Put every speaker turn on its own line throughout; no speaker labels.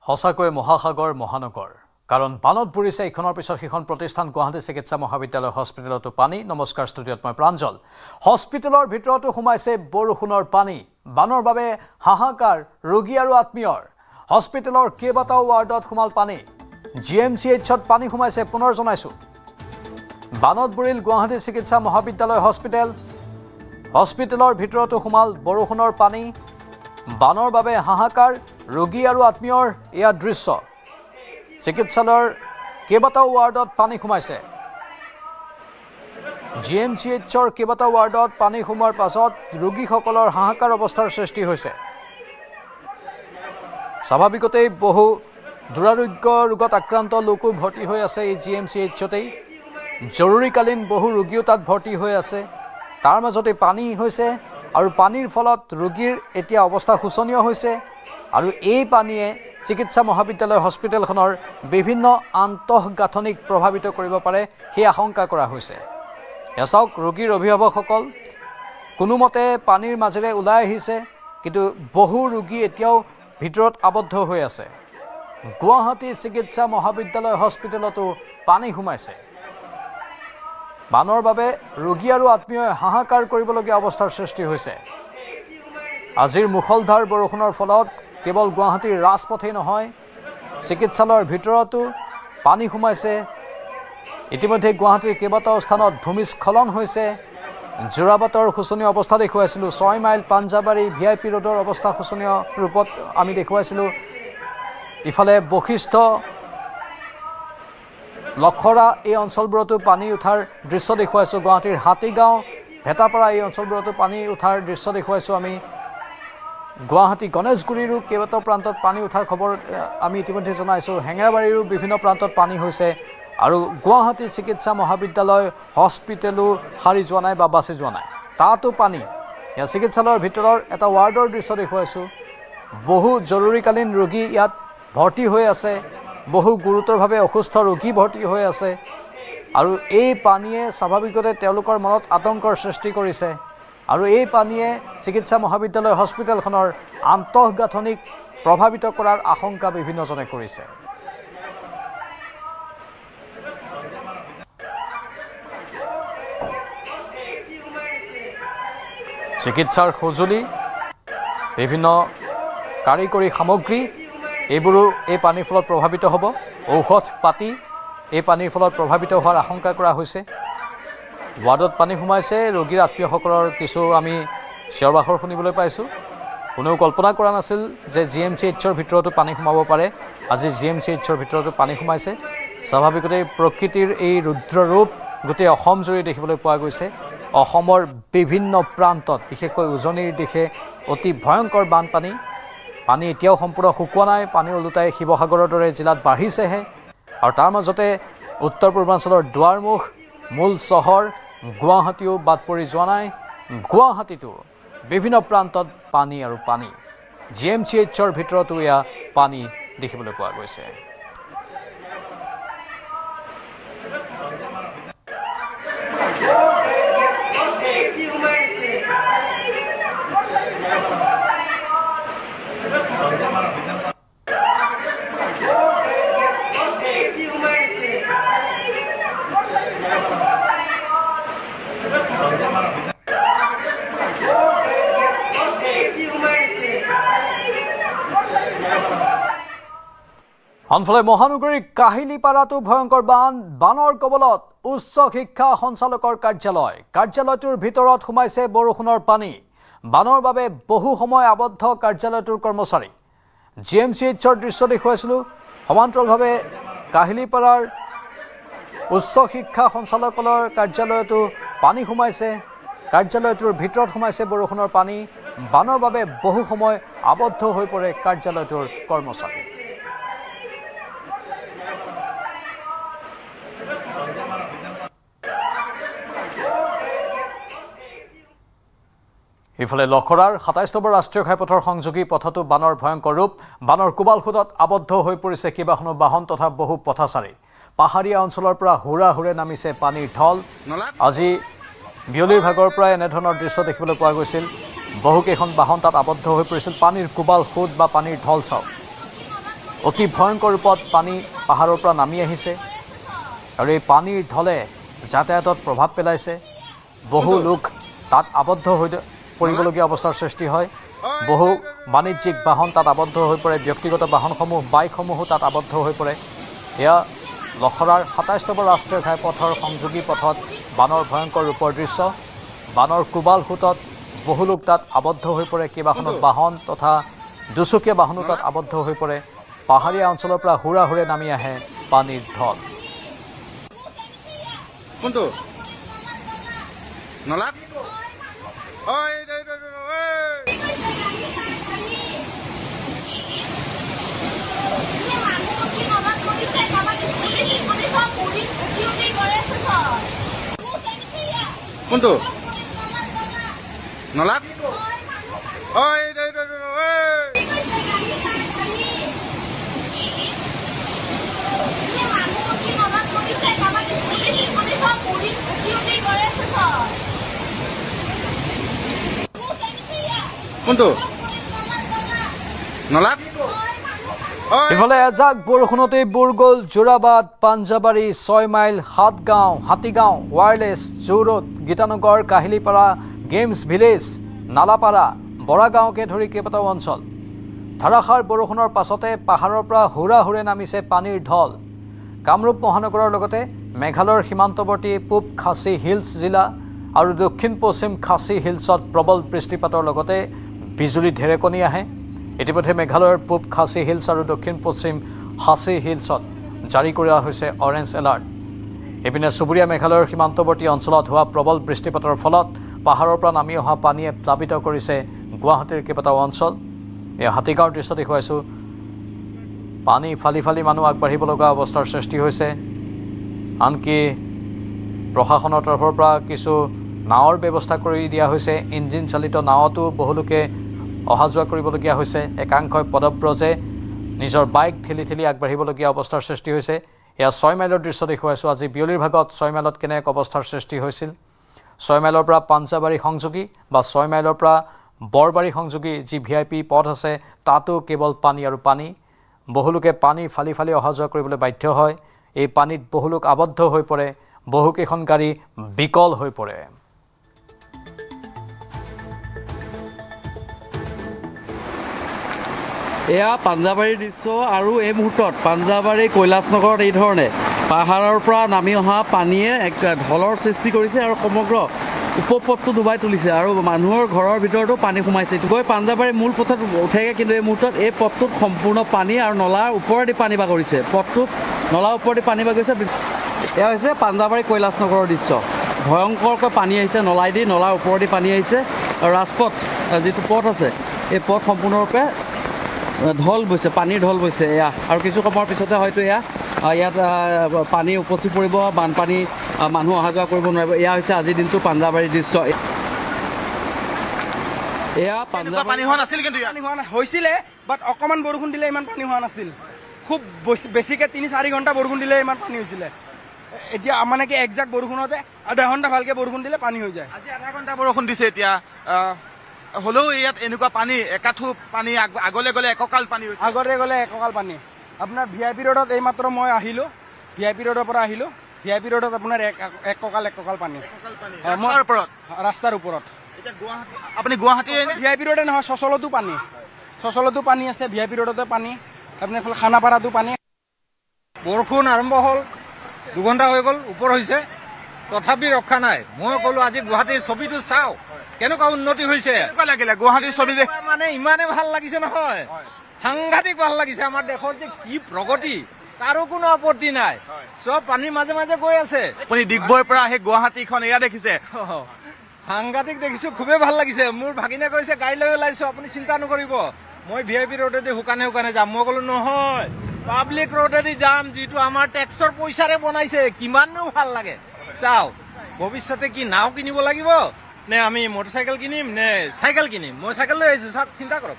সঁচাকৈ মহাসাগৰ মহানগৰ কাৰণ বানত পৰিছে ইখনৰ পিছত সিখন প্ৰতিষ্ঠান গুৱাহাটী চিকিৎসা মহাবিদ্যালয় হস্পিটেলতো পানী নমস্কাৰ ষ্টুডিঅ'ত মই প্ৰাঞ্জল হস্পিটেলৰ ভিতৰতো সোমাইছে বৰষুণৰ পানী বানৰ বাবে হাহাকাৰ ৰোগী আৰু আত্মীয়ৰ হস্পিটেলৰ কেইবাটাও ৱাৰ্ডত সোমাল পানী জিএমচিএইচত পানী সোমাইছে পুনৰ জনাইছো বানত বুৰিল গুৱাহাটী চিকিৎসা মহাবিদ্যালয় হস্পিটেলৰ ভিতৰতো সোমাল বৰষুণৰ পানী বানৰ বাবে হাহাকাৰ ৰোগী আৰু আত্মীয়ৰ এয়া দৃশ্য চিকিৎসালয়ৰ কেইবাটাও ৱাৰ্ডত পানী সোমাইছে জিএমচিএইচৰ কেইবাটাও ৱাৰ্ডত পানী সোমোৱাৰ পাছত ৰোগীসকলৰ হাহাকাৰ অৱস্থাৰ সৃষ্টি হৈছে স্বাভাৱিকতেই বহু দুৰাৰোগ্য ৰোগত আক্ৰান্ত লোকো ভৰ্তি হৈ আছে এই জিএমচিএইচতেই জৰুৰীকালীন বহু ৰোগীও তাত ভৰ্তি হৈ আছে তাৰ মাজতে পানী হৈছে আৰু পানীৰ ফলত ৰোগীৰ এতিয়া অৱস্থা শোচনীয় হৈছে আৰু এই পানীয়ে চিকিৎসা মহাবিদ্যালয় হস্পিটেলখনৰ বিভিন্ন আন্তঃগাঁথনিক প্ৰভাৱিত কৰিব পাৰে সেই আশংকা কৰা হৈছে এছক ৰোগীৰ অভিভাৱকসকল কোনোমতে পানীৰ মাজেৰে ওলাই আহিছে কিন্তু বহু ৰোগী এতিয়াও ভিতৰত আবদ্ধ হৈ আছে গুৱাহাটী চিকিৎসা মহাবিদ্যালয় হস্পিটেলতো পানী সোমাইছে বানৰ বাবে ৰোগী আৰু আত্মীয়ই হাহাকাৰ কৰিবলগীয়া অৱস্থাৰ সৃষ্টি হৈছে আজিৰ মুখলধাৰ বৰষুণৰ ফলত কেৱল গুৱাহাটীৰ ৰাজপথেই নহয় চিকিৎসালয়ৰ ভিতৰতো পানী সোমাইছে ইতিমধ্যে গুৱাহাটীৰ কেইবাটাও স্থানত ভূমিস্খলন হৈছে যোৰাবাটৰ শোচনীয় অৱস্থা দেখুৱাইছিলোঁ 6 মাইল পাঞ্জাবাৰী VIP ৰোডৰ অৱস্থা শোচনীয় ৰূপত আমি দেখুৱাইছিলোঁ ইফালে বশিষ্ঠ লখৰা এই অঞ্চলবোৰতো পানী উঠাৰ দৃশ্য দেখুৱাইছোঁ গুৱাহাটীৰ হাতীগাঁও ভেটাপাৰা এই অঞ্চলবোৰতো পানী উঠাৰ দৃশ্য দেখুৱাইছোঁ আমি গুৱাহাটী গণেশগুৰিৰো কেইবাটাও প্ৰান্তত পানী উঠাৰ খবৰ আমি ইতিমধ্যে জনাইছোঁ হেঙেৰাবাৰীৰো বিভিন্ন প্ৰান্তত পানী হৈছে আৰু গুৱাহাটী চিকিৎসা মহাবিদ্যালয় হস্পিটেলো সাৰি যোৱা নাই বা বাছি যোৱা নাই তাতো পানী ইয়াত চিকিৎসালয়ৰ ভিতৰৰ এটা ৱাৰ্ডৰ দৃশ্য দেখুৱাইছোঁ বহু জৰুৰীকালীন ৰোগী ইয়াত ভৰ্তি হৈ আছে বহু গুৰুতৰভাৱে অসুস্থ ৰোগী ভৰ্তি হৈ আছে আৰু এই পানীয়ে স্বাভাৱিকতে তেওঁলোকৰ মনত আতংকৰ সৃষ্টি কৰিছে আৰু এই পানীয়ে চিকিৎসা মহাবিদ্যালয় হস্পিটেলখনৰ আন্তঃগাঁথনিক প্ৰভাৱিত কৰাৰ আশংকা বিভিন্নজনে কৰিছে চিকিৎসাৰ সঁজুলি বিভিন্ন কাৰিকৰী সামগ্ৰী এইবোৰো এই পানীৰ ফলত প্ৰভাৱিত হ'ব ঔষধ পাতি এই পানীৰ ফলত প্ৰভাৱিত হোৱাৰ আশংকা কৰা হৈছে ৱাৰ্ডত পানী সোমাইছে ৰোগীৰ আত্মীয়সকলৰ কিছু আমি চিঞৰ-বাখৰ শুনিবলৈ পাইছোঁ কোনেও কল্পনা কৰা নাছিল যে জিএমচিএইচৰ ভিতৰতো পানী সোমাব পাৰে আজি জিএমচিএইচৰ ভিতৰতো পানী সোমাইছে স্বাভাৱিকতে প্ৰকৃতিৰ এই ৰুদ্ৰৰূপ গোটেই অসম জুৰি দেখিবলৈ পোৱা গৈছে অসমৰ বিভিন্ন প্ৰান্তত বিশেষকৈ উজনিৰ দিশে অতি ভয়ংকৰ বানপানী পানী এতিয়াও সম্পূৰ্ণ শুকোৱা নাই পানী ওলোটাই শিৱসাগৰৰ দৰে জিলাত বাঢ়িছেহে আৰু তাৰ মাজতে উত্তৰ পূৰ্বাঞ্চলৰ দুৱাৰমুখ মূল চহৰ গুৱাহাটীও বাদ পৰি যোৱা নাই গুৱাহাটীতো বিভিন্ন প্ৰান্তত পানী আৰু পানী জিএমচিএইচৰ ভিতৰতো এয়া পানী দেখিবলৈ পোৱা গৈছে আনফালে মহানগৰীৰ কাহিলীপাৰাতো ভয়ংকৰ বানৰ কবলত উচ্চ শিক্ষা সঞ্চালকৰ কাৰ্যালয়টোৰ ভিতৰত সোমাইছে বৰষুণৰ পানী বানৰ বাবে বহু সময় আবদ্ধ কাৰ্যালয়টোৰ কৰ্মচাৰী জিএমচিএইচৰ দৃশ্য দেখুৱাইছিলোঁ সমান্তৰালভাৱে কাহিলীপাৰাৰ উচ্চ শিক্ষা সঞ্চালকৰ কাৰ্যালয়তো পানী সোমাইছে কাৰ্যালয়টোৰ ভিতৰত সোমাইছে বৰষুণৰ পানী বানৰ বাবে বহু সময় আবদ্ধ হৈ পৰে কাৰ্যালয়টোৰ কৰ্মচাৰী ইফালে লখৰাৰ ২৭ নম্বৰ ৰাষ্ট্ৰীয় ঘাইপথৰ সংযোগী পথতো বানৰ ভয়ংকৰ ৰূপ বানৰ কোবাল খুদত আবদ্ধ হৈ পৰিছে কেইবাখনো বাহন তথা বহু পথচাৰী পাহাৰীয়া অঞ্চলৰ পৰা হুৰে নামিছে পানীৰ ঢল আজি বিয়লিৰ ভাগৰ পৰা এনেধৰণৰ দৃশ্য দেখিবলৈ পোৱা গৈছিল বহুকেইখন বাহন তাত আবদ্ধ হৈ পৰিছিল পানীৰ কোবাল খুদ বা পানীৰ ঢল চাওক অতি ভয়ংকৰ ৰূপত পানী পাহাৰৰ পৰা নামি আহিছে আৰু এই পানীৰ ঢলে যাতায়াতত প্ৰভাৱ পেলাইছে বহু লোক তাত আবদ্ধ হৈ পৰিবলগীয়া অৱস্থাৰ সৃষ্টি হয় বহু বাণিজ্যিক বাহন তাত আবদ্ধ হৈ পৰে ব্যক্তিগত বাহনসমূহ বাইকসমূহো তাত আবদ্ধ হৈ পৰে এয়া লখৰাৰ ২৭ নম্বৰ ৰাষ্ট্ৰীয় ঘাইপথৰ সংযোগী পথত বানৰ ভয়ংকৰ ৰূপৰ দৃশ্য বানৰ কোবাল সোঁতত বহু লোক তাত আবদ্ধ হৈ পৰে কেইবাখনো বাহন তথা দুচকীয়া বাহনো তাত আবদ্ধ হৈ পৰে পাহাৰীয়া অঞ্চলৰ পৰা হুৰাহুৰে নামি আহে পানীৰ ঢল
কোনটো নলাত কোনটো নলাত কোনটো নলাত
ইফালে এজাক বৰষুণতেই বুৰ গ'ল যোৰাবাদ পাঞ্জাবাৰী 6 মাইল 7 গাঁও হাতীগাঁও ৱায়াৰলেছ জোৰোড গীতানগৰ কাহিলীপাৰা গেমছ ভিলেজ নালাপাৰা বৰাগাঁওকে ধৰি কেইবাটাও অঞ্চল ধাৰাসাৰ বৰষুণৰ পাছতে পাহাৰৰ পৰা হুৰাহুৰে নামিছে পানীৰ ঢল কামৰূপ মহানগৰৰ লগতে মেঘালয়ৰ সীমান্তৱৰ্তী পূব খাচী হিলছ জিলা আৰু দক্ষিণ পশ্চিম খাচী হিলছত প্ৰবল বৃষ্টিপাতৰ লগতে বিজুলী ঢেৰেকনি আহে ইতিমধ্যে মেঘালয়ৰ পূব খাচী হিলছ আৰু দক্ষিণ পশ্চিম খাচী হিলছত জাৰি কৰা হৈছে অৰেঞ্জ এলাৰ্ট এপিনে চুবুৰীয়া মেঘালয়ৰ সীমান্তৱৰ্তী অঞ্চলত হোৱা প্ৰবল বৃষ্টিপাতৰ ফলত পাহাৰৰ পৰা নামি অহা পানীয়ে প্লাবিত কৰিছে গুৱাহাটীৰ কেইবাটাও অঞ্চল এই হাতীগাঁৱৰ দৃশ্য দেখুৱাইছোঁ পানী ফালি ফালি মানুহ আগবাঢ়িব লগা অৱস্থাৰ সৃষ্টি হৈছে আনকি প্ৰশাসনৰ তৰফৰ পৰা কিছু নাৱৰ ব্যৱস্থা কৰি দিয়া হৈছে ইঞ্জিন চালিত নাৱতো বহুলোকে অহা যোৱা কৰিবলগীয়া হৈছে একাংশই পদব্ৰজে নিজৰ বাইক ঠেলি ঠেলি আগবাঢ়িবলগীয়া অৱস্থাৰ সৃষ্টি হৈছে এয়া 6 মাইলৰ দৃশ্য দেখুৱাইছোঁ আজি বিয়লিৰ ভাগত 6 মাইলত কেনে এক অৱস্থাৰ সৃষ্টি হৈছিল 6 মাইলৰ পৰা পাঞ্জাবাৰী সংযোগী বা 6 মাইলৰ পৰা বৰবাৰী সংযোগী যি VIP পথ আছে তাতো কেৱল পানী আৰু পানী বহুলোকে পানী ফালি ফালি অহা যোৱা কৰিবলৈ বাধ্য হয় এই পানীত বহুলোক আবদ্ধ হৈ পৰে বহুকেইখন গাড়ী বিকল হৈ পৰে
এয়া পাঞ্জাবাৰীৰ দৃশ্য আৰু এই মুহূৰ্তত পাঞ্জাবাৰী কৈলাশনগৰত এই ধৰণে পাহাৰৰ পৰা নামি অহা পানীয়ে এক ঢলৰ সৃষ্টি কৰিছে আৰু সমগ্ৰ উপপথটো ডুবাই তুলিছে আৰু মানুহৰ ঘৰৰ ভিতৰতো পানী সোমাইছে গৈ পাঞ্জাবাৰী মূল পথত উঠেগৈ কিন্তু এই মুহূৰ্তত এই পথটোত সম্পূৰ্ণ পানী আৰু নলাৰ ওপৰেদি পানী বাগৰিছে পথটোত নলাৰ ওপৰেদি পানী বাগৰিছে এয়া হৈছে পাঞ্জাবাৰী কৈলাশনগৰৰ দৃশ্য ভয়ংকৰকৈ পানী আহিছে নলাইদি নলাৰ ওপৰেদি পানী আহিছে আৰু ৰাজপথ যিটো পথ আছে এই পথ সম্পূৰ্ণৰূপে ঢল বৈছে পানীৰ ঢল বৈছে এয়া আৰু কিছু সময়ৰ পিছতে হয়তো ইয়াত পানী উপচি পৰিব বানপানী মানুহ অহা যোৱা কৰিব নোৱাৰিব এয়া হৈছে আজিৰ দিনটো পাঞ্জাবাৰীৰ দৃশ্য এয়া পাঞ্জাবাৰী
পানী হোৱা নাছিল কিন্তু পানী হোৱা হৈছিলে বাট অকণমান বৰষুণ দিলে ইমান পানী হোৱা নাছিল খুব বেছিকৈ ৩-৪ ঘণ্টা বৰষুণ দিলে ইমান পানী হৈছিলে এতিয়া মানে কি একজাক্ট বৰষুণতে আধা ঘণ্টা ভালকৈ বৰষুণ দিলে পানী হৈ যায়
আজি আধা ঘণ্টা বৰষুণ দিছে এতিয়া হ'লেও ইয়াত এনেকুৱা পানী একাঠু পানী আগলৈ গ'লে এককাল পানী
আগতে গ'লে এককাল পানী আপোনাৰ VIP ৰোডত এইমাত্ৰ মই আহিলোঁ VIP ৰোডৰ পৰা আহিলোঁ VIP ৰোডত আপোনাৰ এককাল পানী ৰাস্তাৰ ওপৰত
আপুনি গুৱাহাটীৰ
VIP ৰোডে নহয় চচলতো পানী আছে VIP ৰোডতে পানী আপোনাৰ এইফালে খানাপাৰাতো পানী
বৰষুণ আৰম্ভ হ'ল 2 ঘণ্টা হৈ গ'ল ওপৰ হৈছে তথাপি ৰক্ষা নাই মই ক'লো আজি গুৱাহাটীৰ ছবিটো চাওঁ কেনেকুৱা উন্নতি হৈছে
কেনেকুৱা লাগিলে গুৱাহাটীৰ ছবি
মানে ইমানে ভাল লাগিছে নহয় সাংঘাতিক ভাল লাগিছে আমাৰ দেশৰ যে কি প্ৰগতি কাৰো কোনো আপত্তি নাই চব পানীৰ মাজে মাজে গৈ আছে
আপুনি ডিগবৈৰ পৰা আহি গুৱাহাটীখন এয়া দেখিছে
সাংঘাতিক দেখিছো খুবেই ভাল লাগিছে মোৰ ভাগিনে কৈছে গাড়ী লৈ ওলাইছো আপুনি চিন্তা নকৰিব মই VIP ৰোডেদি শুকানে যাম মই ক'লো নহয় পাব্লিক ৰোডেদি যাম যিটো আমাৰ টেক্সৰ পইচাৰে বনাইছে কিমাননো ভাল লাগে চাওক ভৱিষ্যতে কি নাও কিনিব লাগিব নে আমি মটৰচাইকেল কিনিম নে চাইকেল কিনিম মই চাইকেল লৈ আহিছোঁ চাওক চিন্তা কৰক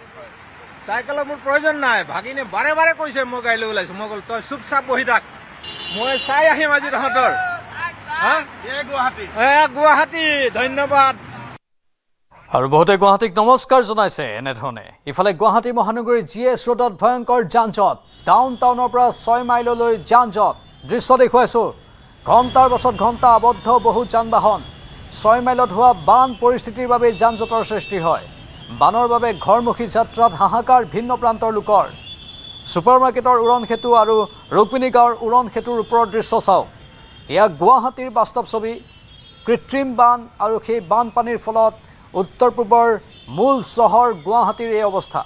চাইকেলৰ মোৰ প্ৰয়োজন নাই ভাগিনে বাৰে বাৰে কৈছে মই গাড়ী লৈ ওলাইছোঁ মই ক'লো তই চুপচাপ বহি থাক মই চাই আহিম আজি তহঁতৰ গুৱাহাটী ধন্যবাদ
আৰু বহুতে গুৱাহাটীক নমস্কাৰ জনাইছে এনেধৰণে ইফালে গুৱাহাটী মহানগৰীৰ GS ৰোডত ভয়ংকৰ যান জঁট ডাউন টাউনৰ পৰা 6 মাইললৈ যান-জঁট দৃশ্য দেখুৱাইছোঁ ঘণ্টাৰ পাছত ঘণ্টা আবদ্ধ বহু যান-বাহন 6 মাইলত হোৱা বান পৰিস্থিতিৰ বাবে যান-জঁটৰ সৃষ্টি হয় বানৰ বাবে ঘৰমুখী যাত্ৰাত হাহাকাৰ ভিন্ন প্ৰান্তৰ লোকৰ ছুপাৰ মাৰ্কেটৰ উৰণ সেতু আৰু ৰুক্মিণী গাঁৱৰ উৰণ সেতুৰ ওপৰৰ দৃশ্য চাওক এয়া গুৱাহাটীৰ বাস্তৱ ছবি কৃত্ৰিম বান আৰু সেই বানপানীৰ ফলত উত্তৰ পূবৰ মূল চহৰ গুৱাহাটীৰ এই অৱস্থা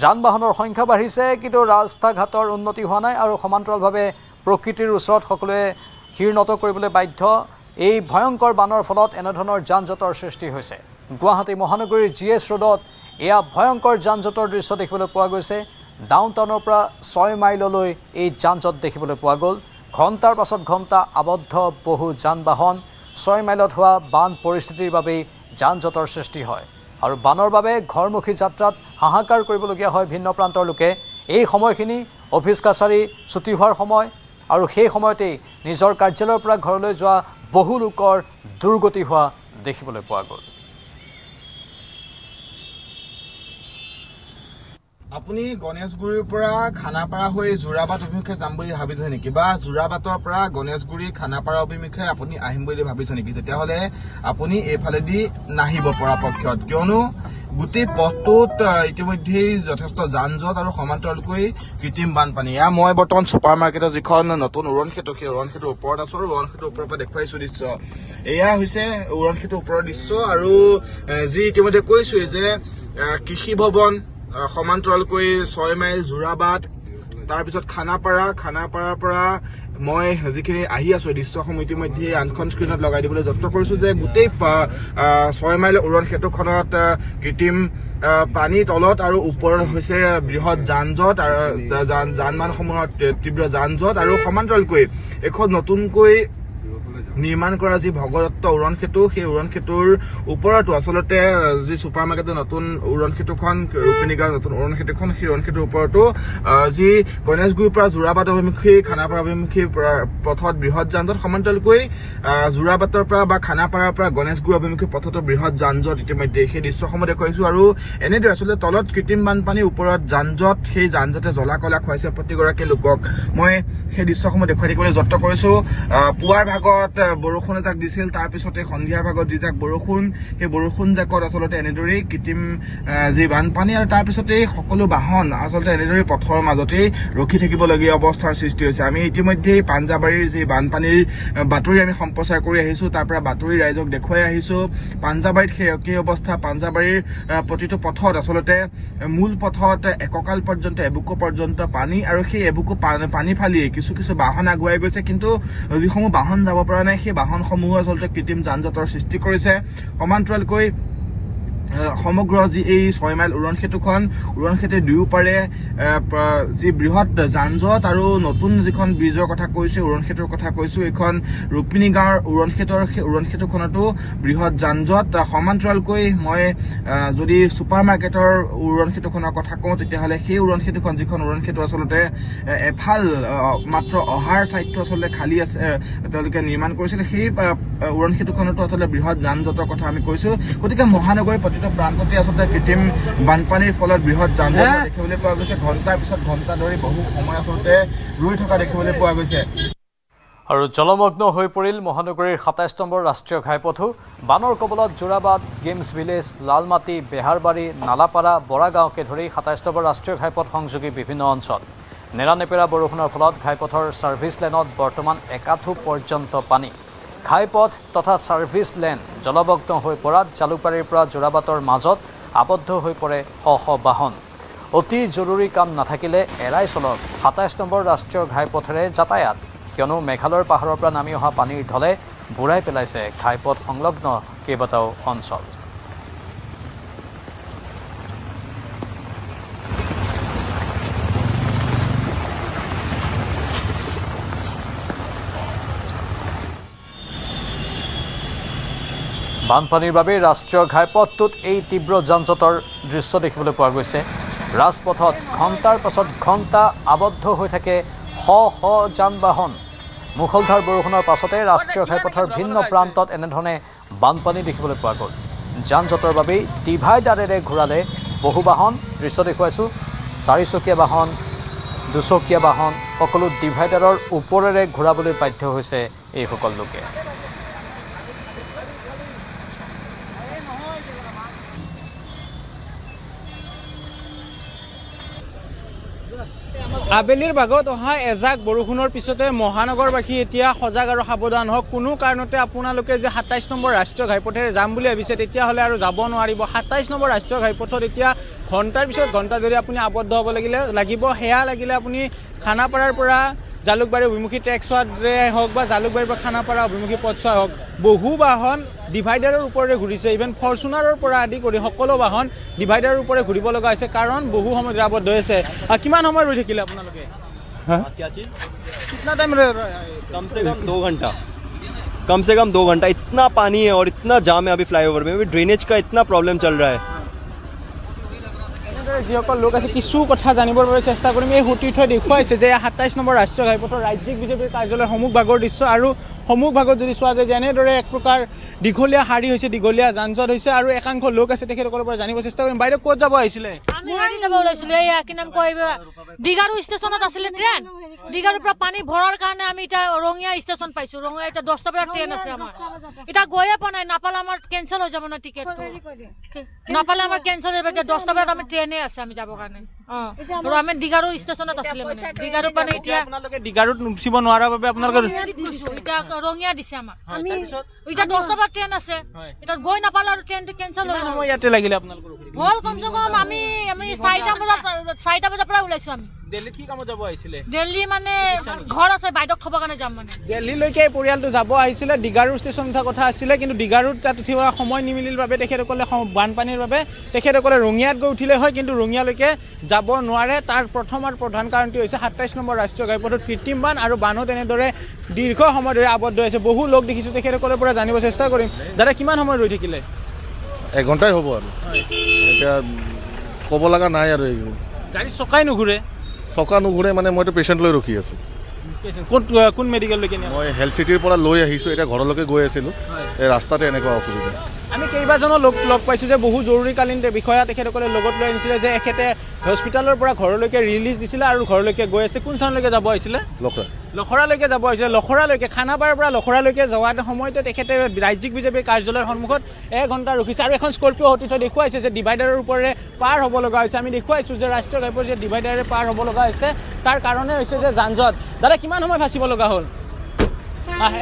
যান-বাহনৰ সংখ্যা বাঢ়িছে কিন্তু ৰাস্তা ঘাটৰ উন্নতি হোৱা নাই আৰু সমান্তৰালভাৱে প্ৰকৃতিৰ ওচৰত সকলোৱে শিৰ নত কৰিবলৈ বাধ্য এই ভয়ংকৰ বানৰ ফলত এনেধৰণৰ যান-জঁটৰ সৃষ্টি হৈছে গুৱাহাটী মহানগৰীৰ GS ৰোডত এয়া ভয়ংকৰ যান-জঁটৰ দৃশ্য দেখিবলৈ পোৱা গৈছে ডাউন টাউনৰ পৰা 6 মাইললৈ এই যান-জঁট দেখিবলৈ পোৱা গ'ল ঘণ্টাৰ পাছত ঘণ্টা আবদ্ধ বহু যান-বাহন 6 মাইলত হোৱা বান পৰিস্থিতিৰ বাবেই যান-জঁটৰ সৃষ্টি হয় আৰু বানৰ বাবে ঘৰমুখী যাত্ৰাত হাহাকাৰ কৰিবলগীয়া হয় ভিন্ন প্ৰান্তৰ লোকে এই সময়খিনি অফিচ কাছাৰী ছুটি হোৱাৰ সময় আৰু সেই সময়তেই নিজৰ কাৰ্যালয়ৰ পৰা ঘৰলৈ যোৱা বহু লোকৰ দুৰ্গতি হোৱা দেখিবলৈ পোৱা গ'ল
আপুনি গণেশগুৰিৰ পৰা খানাপাৰা হৈ যোৰাবাট অভিমুখে যাম বুলি ভাবিছে নেকি বা যোৰাবাটৰ পৰা গণেশগুৰি খানাপাৰা অভিমুখে আপুনি আহিম বুলি ভাবিছে নেকি তেতিয়াহ'লে আপুনি এইফালেদি নাহিব পৰাপক্ষত কিয়নো গোটেই পথটোত ইতিমধ্যেই যথেষ্ট যান-জঁট আৰু সমান্তৰালকৈ কৃত্ৰিম বানপানী এয়া মই বৰ্তমান ছুপাৰ মাৰ্কেটৰ যিখন নতুন উৰণ সেতু সেই উৰণ সেতুৰ ওপৰত আছো আৰু উৰণ সেতুৰ ওপৰৰ পৰা দেখুৱাইছো দৃশ্য এয়া হৈছে উৰণ সেতুৰ ওপৰৰ দৃশ্য আৰু যি ইতিমধ্যে কৈছোৱেই যে কৃষি ভৱন সমান্তৰালকৈ 6 মাইল যোৰাবাট তাৰপিছত খানাপাৰাৰ পৰা মই যিখিনি আহি আছো দৃশ্যসমূহ ইতিমধ্যে আনখন স্ক্ৰীণত লগাই দিবলৈ যত্ন কৰিছো যে গোটেই 6 মাইল উৰণ সেতুখনত কৃত্ৰিম পানী তলত আৰু ওপৰত হৈছে বৃহৎ যান-জঁট আৰু যান-বাহনসমূহৰ তীব্ৰ যান-জঁট আৰু সমান্তৰালকৈ এখন নতুনকৈ নিৰ্মাণ কৰা যি ভগদত্ত উৰণ সেতু সেই উৰণ সেতুৰ ওপৰতো আচলতে যি ছুপাৰ মাৰ্কেটৰ নতুন উৰণ সেতুখন ৰুক্মিণী গাঁৱৰ নতুন উৰণ সেতুখন সেই উৰণ সেতুৰ ওপৰতো যি গণেশগুৰিৰ পৰা যোৰাবাট অভিমুখী খানাপাৰা অভিমুখী পথত বৃহৎ যান-জঁট সমান্তৰালকৈ যোৰাবাটৰ পৰা বা খানাপাৰাৰ পৰা গণেশগুৰি অভিমুখী পথতো বৃহৎ যান-জঁট ইতিমধ্যে সেই দৃশ্যসমূহ দেখুৱাইছো আৰু এনেদৰে আচলতে তলত কৃত্ৰিম বানপানীৰ ওপৰত যান-জঁট সেই যান-জঁটে জ্বলা-কলা খুৱাইছে প্ৰতিগৰাকী লোকক মই সেই দৃশ্যসমূহ দেখুৱাই দিবলৈ যত্ন কৰিছো পুৱাৰ ভাগত বৰষুণ এজাক দিছিল তাৰপিছতে সন্ধিয়াৰ ভাগত যিজাক বৰষুণ সেই বৰষুণ জাকত আচলতে এনেদৰেই কৃত্ৰিম যি বানপানী আৰু তাৰপিছতেই সকলো বাহন আচলতে এনেদৰেই পথৰ মাজতেই ৰখি থাকিবলগীয়া অৱস্থাৰ সৃষ্টি হৈছে আমি ইতিমধ্যেই পাঞ্জাবাৰীৰ যি বানপানীৰ বাতৰি আমি সম্প্ৰচাৰ কৰি আহিছো তাৰ পৰা বাতৰি ৰাইজক দেখুৱাই আহিছো পাঞ্জাবাৰীত সেই একেই অৱস্থা পাঞ্জাবাৰীৰ প্ৰতিটো পথত আচলতে মূল পথত এককাল পৰ্যন্ত এবুকু পৰ্যন্ত পানী আৰু সেই এবুকু পানী ফালি কিছু বাহন আগুৱাই গৈছে কিন্তু যিসমূহ বাহন যাব পৰা নাই সেই বাহনসমূহ আচলতে কৃত্ৰিম যান-জঁটৰ সৃষ্টি কৰিছে সমান্তৰালকৈ সমগ্ৰ যি এই 6 মাইল উৰণ সেতুৰ দুয়োপাৰে যি বৃহৎ যান-জঁট আৰু নতুন যিখন ব্ৰিজৰ কথা কৈছো উৰণ সেতুৰ কথা কৈছো এইখন ৰুক্মিণী গাঁৱৰ উৰণ সেতুখনতো বৃহৎ যান-জঁট সমান্তৰালকৈ মই যদি ছুপাৰ মাৰ্কেটৰ উৰণ সেতুখনৰ কথা কওঁ তেতিয়াহ'লে সেই উৰণ সেতুখন যিখন উৰণ সেতু আচলতে এফাল মাত্ৰ অহাৰ ছাইডটো আচলতে খালী আছে তেওঁলোকে নিৰ্মাণ কৰিছিলে সেই উৰণ সেতুখনতো আচলতে বৃহৎ যান-জঁটৰ কথা আমি কৈছো গতিকে মহানগৰীৰ প্ৰতিটো প্ৰান্ততে আচলতে কৃত্ৰিম বানপানীৰ ফলত বৃহৎ যান-জঁট দেখিবলৈ পোৱা গৈছে ঘণ্টাৰ পিছত ঘণ্টা ধৰি বহু সময় আচলতে ৰৈ থকা দেখিবলৈ পোৱা গৈছে
আৰু জলমগ্ন হৈ পৰিল মহানগৰীৰ 27 নম্বৰ ৰাষ্ট্ৰীয় ঘাইপথো বানৰ কবলত যোৰাবাট গেমছ ভিলেজ লালমাটি বেহাৰবাৰী নালাপাৰা বৰাগাঁওকে ধৰি 27 নম্বৰ ৰাষ্ট্ৰীয় ঘাইপথ সংযোগী বিভিন্ন অঞ্চল নেৰানেপেৰা বৰষুণৰ ফলত ঘাইপথৰ ছাৰ্ভিচ লেনত বৰ্তমান একাঠু পৰ্যন্ত পানী ঘাইপথ তথা ছাৰ্ভিচ লেন জলমগ্ন হৈ পৰাত জালুকবাৰীৰ পৰা যোৰাবাটৰ মাজত আবদ্ধ হৈ পৰে শ বাহন অতি জৰুৰী কাম নাথাকিলে এৰাই চলক 27 নম্বৰ ৰাষ্ট্ৰীয় ঘাইপথেৰে যাতায়াত কিয়নো মেঘালয়ৰ পাহাৰৰ পৰা নামি অহা পানীৰ ঢলে বুঢ়াই পেলাইছে ঘাইপথ সংলগ্ন কেইবাটাও অঞ্চল বানপানীৰ বাবে ৰাষ্ট্ৰীয় ঘাইপথটোত এই তীব্ৰ যান-জঁটৰ দৃশ্য দেখিবলৈ পোৱা গৈছে ৰাজপথত ঘণ্টাৰ পাছত ঘণ্টা আবদ্ধ হৈ থাকে শ যান-বাহন মুখলধাৰ বৰষুণৰ পাছতে ৰাষ্ট্ৰীয় ঘাইপথৰ ভিন্ন প্ৰান্তত এনেধৰণে বানপানী দেখিবলৈ পোৱা গ'ল যান-জঁটৰ বাবেই ডিভাইডাৰেৰে ঘূৰালে বহু বাহন দৃশ্য দেখুৱাইছোঁ চাৰিচকীয়া বাহন, দুচকীয়া বাহন সকলো ডিভাইডাৰৰ ওপৰেৰে ঘূৰাবলৈ বাধ্য হৈছে এইসকল লোকে।
আবেলিৰ ভাগত অহা এজাক বৰষুণৰ পিছতে মহানগৰবাসী এতিয়া সজাগ আৰু সাৱধান হওক। কোনো কাৰণতে আপোনালোকে যে ২৭ নম্বৰ ৰাষ্ট্ৰীয় ঘাইপথেৰে যাম বুলি ভাবিছে তেতিয়াহ'লে আৰু যাব নোৱাৰিব। ২৭ নম্বৰ ৰাষ্ট্ৰীয় ঘাইপথত এতিয়া ঘণ্টাৰ পিছত ঘণ্টা ধৰি আপুনি আবদ্ধ হ'ব লাগিব। সেয়া লাগিলে আপুনি খানাপাৰাৰ পৰা জালুকবাৰী অভিমুখী ট্ৰেক্সৱাৰে হওক বা জালুকবাৰীৰ পৰা খানাপাৰা অভিমুখী পথছোৱা হওক, বহু বাহন ডিভাইডাৰৰ ওপৰেৰে ঘূৰিছে। ইভেন ফৰ্চুনাৰৰ পৰা আদি কৰি সকলো বাহন ডিভাইডাৰৰ ওপৰে ঘূৰিব লগা হৈছে, কাৰণ বহু সময় ধৰি আবদ্ধ হৈ আছে। কিমান সময় ৰৈ থাকিলে আপোনালোকে?
क्या चीज़?
কিমান টাইম
कम से कम 2 घंटा। कम से कम 2 घंटा। इतना पानी है और इतना जाम है अभी फ्लाईओवर में, अभी ड्रेनेज का इतना प्रॉब्लम चल रहा है।
যিসকল লোক আছে কিছু কথা জানিবৰ বাবে চেষ্টা কৰিম। এই সতীৰ্থই দেখুৱাইছে যে ২৭ নম্বৰ ৰাষ্ট্ৰীয় ঘাইপথৰ ৰাজ্যিক বিজেপিৰ কাৰ্যালয়ৰ সন্মুখ ভাগৰ দৃশ্য, আৰু সন্মুখ ভাগত যদি চোৱা যায় যেনেদৰে এক প্ৰকাৰ দীঘলীয়া শাৰী হৈছে, দীঘলীয়া যান জঁট হৈছে, আৰু একাংশ লোক আছে তেখেতসকলৰ পৰা জানিব চেষ্টা কৰিম। বাইদেউ ক'ত যাব আহিছিলে?
আমি হেৰি যাব ওলাইছিলো, এয়া কি নাম কয়, ডিগাৰু ষ্টেচনত আছিলে ট্ৰেইন। ডিগাৰুৰ পৰা পানী ভৰাৰ কাৰণে আমি এতিয়া ৰঙিয়া ষ্টেচন পাইছো। ৰঙিয়া এতিয়া 10টা বজাত ট্ৰেইন আছে আমাৰ। এতিয়া গৈয়ে পোৱা নাই, নাপালে আমাৰ কেঞ্চেল হৈ যাব না টিকেট। নাপালে আমাৰ কেঞ্চেল হৈ যাব। এতিয়া 10টা বজাত আমি ট্ৰেইনে আছে আমি যাবৰ কাৰণে। আৰু আমি ডিগাৰু ষ্টেচনত আছিলে, মানে ডিগাৰু মানে এতিয়া
আপোনালোকে ডিগাৰুত উঠিব নোৱাৰাৰ বাবে আপোনালোকে
এতিয়া ৰঙিয়া দিছে আমাক। আমি এতিয়া 10টা বজাত ট্ৰেইন আছে, এতিয়া গৈ নাপালে আৰু ট্ৰেইনটো কেঞ্চেল হৈ যাব।
ইয়াতে লাগিলে আপোনালোকৰ
হ'ল কমচে কম আমি 4টা বজাৰ পৰা ওলাইছো। আমি
দিল্লীত কি কামত যাব আহিছিলে?
দিল্লী মানে ঘৰ আছে, বাইদেউক থবৰ কাৰণে যাম। মানে
দিল্লীলৈকে পৰিয়ালটো যাব আহিছিলে। ডিগাৰু ষ্টেচন উঠা কথা আছিলে, কিন্তু ডিগাৰুত তাত উঠিব সময় নিমিলিল বাবে তেখেতসকলে বানপানীৰ বাবে তেখেতসকলে ৰঙিয়াত গৈ উঠিলে হয়, কিন্তু ৰঙিয়ালৈকে যাব নোৱাৰে। তাৰ প্ৰথম আৰু প্ৰধান কাৰণটো হৈছে ২৭ নম্বৰ ৰাষ্ট্ৰীয় ঘাইপথত কৃত্ৰিম বান, আৰু বানত এনেদৰে দীৰ্ঘ সময় ধৰি আবদ্ধ হৈছে। বহু লোক দেখিছোঁ, তেখেতসকলৰ পৰা জানিব চেষ্টা কৰিম। দাদা কিমান সময় ৰৈ থাকিলে?
1 ঘণ্টাই হ'ব আৰু এতিয়া ক'ব লগা নাই আৰু এইবোৰ
গাড়ী চকাই নুঘূৰে।
চকা নুঘূৰে মানে মইতো পেচেণ্ট লৈ ৰখি আছোঁ।
কোন মেডিকেললৈকে নিয়ে?
মই হেল্থ চিটিৰ পৰা লৈ আহিছোঁ, এতিয়া ঘৰলৈকে গৈ আছিলোঁ। এই ৰাস্তাতে এনেকুৱা অসুবিধা।
আমি কেইবাজনো লোক লগ পাইছোঁ যে বহু জৰুৰীকালীন বিষয়া তেখেতসকলে লগত লৈ আনিছিলে, যে এখেতে হস্পিটেলৰ পৰা ঘৰলৈকে ৰিলিজ দিছিলে আৰু ঘৰলৈকে গৈ আছে। কোন স্থানলৈকে যাব আহিছিলে? লখৰালৈকে যাব আহিছিলে। লখৰালৈকে, খানাপাৰাৰ পৰা লখৰালৈকে যোৱাৰ সময়তে তেখেতে ৰাজ্যিক বিজেপিৰ কাৰ্যালয়ৰ সন্মুখত 1 ঘণ্টা ৰখিছে, আৰু এখন স্কৰ্পিঅ' সতীৰ্থই দেখুৱাইছে যে ডিভাইডাৰৰ ওপৰেৰে পাৰ হ'ব লগা হৈছে। আমি দেখুৱাইছোঁ যে ৰাষ্ট্ৰীয় ঘাইপথ যে ডিভাইডাৰে পাৰ হ'ব লগা হৈছে, তাৰ কাৰণে হৈছে যে যান জঁট। দাদা কিমান সময় ফাঁচিব লগা হ'ল?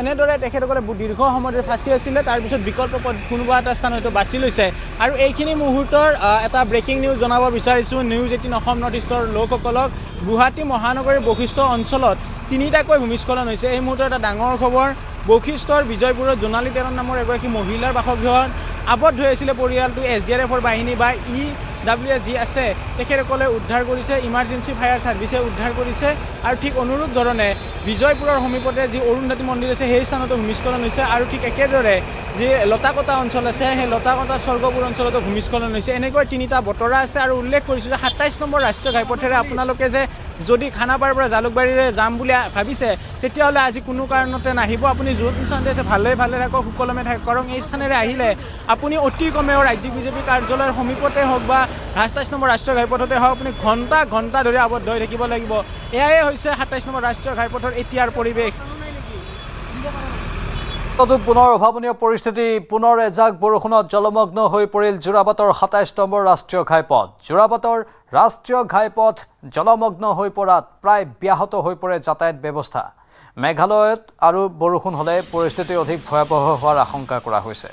এনেদৰে তেখেতসকলে দীৰ্ঘ সময় ধৰি ফাঁচি আছিলে, তাৰপিছত বিকল্প পথ কোনোবা এটা স্থান হয়তো বাছি লৈছে। আৰু এইখিনি মুহূৰ্তৰ এটা ব্ৰেকিং নিউজ জনাব বিচাৰিছোঁ নিউজ 18 অসম নৰ্থ ইষ্টৰ লোকসকলক। গুৱাহাটী মহানগৰীৰ বশিষ্ঠ অঞ্চলত 3টাকৈ ভূমিস্খলন হৈছে। এই মুহূৰ্তত এটা ডাঙৰ খবৰ, বশিষ্ঠৰ বিজয়পুৰত জোনালী তেৰণ নামৰ এগৰাকী মহিলাৰ বাসগৃহত আবদ্ধ হৈ আছিলে পৰিয়ালটো। SDRFৰ বাহিনী বা EWS যি আছে তেখেতসকলে উদ্ধাৰ কৰিছে, ইমাৰ্জেঞ্চি ফায়াৰ ছাৰ্ভিচে উদ্ধাৰ কৰিছে। আৰু ঠিক অনুৰূপ ধৰণে বিজয়পুৰৰ সমীপতে যি অৰুন্ধতী মন্দিৰ আছে সেই স্থানতো ভূমিস্খলন হৈছে, আৰু ঠিক একেদৰে যি লতাকটা অঞ্চল আছে সেই লতাকটাৰ স্বৰ্গপুৰ অঞ্চলতো ভূমিস্খলন হৈছে। এনেকৈ 3টা বতৰা আছে। আৰু উল্লেখ কৰিছোঁ যে ২৭ নম্বৰ ৰাষ্ট্ৰীয় ঘাইপথেৰে আপোনালোকে যে যদি খানাপাৰাৰ পৰা জালুকবাৰীৰে যাম বুলি ভাবিছে তেতিয়াহ'লে আজি কোনো কাৰণতে নাহিব। আপুনি য'ত স্থানতে আছে ভালে থাকক, সুকলমে থাকক, কাৰণ এই স্থানেৰে আহিলে আপুনি অতি কমেও ৰাজ্যিক বিজেপি কাৰ্যালয়ৰ সমীপতে হওক বা ২৭ নম্বৰ ৰাষ্ট্ৰীয় ঘাইপথতে হওক আপুনি ঘণ্টা ধৰি আবদ্ধ হৈ থাকিব লাগিব। এয়াই হৈছে ২৭ নম্বৰ ৰাষ্ট্ৰীয় ঘাইপথৰ এতিয়াৰ পৰিৱেশ।
পুনৰ অভাৱনীয় পৰিস্থিতি। পুনৰ এজাক বৰষুণত জলমগ্ন হৈ পৰিল যোৰাবাটৰ ২৭ নম্বৰ ৰাষ্ট্ৰীয় ঘাইপথ। যোৰাবাটৰ ৰাষ্ট্ৰীয় ঘাইপথ জলমগ্ন হৈ পৰাত প্ৰায় ব্যাহত হৈ পৰে যাতায়াত ব্যৱস্থা। মেঘালয়ত আৰু বৰষুণ হ'লে পৰিস্থিতি অধিক ভয়াৱহ হোৱাৰ আশংকা কৰা হৈছে।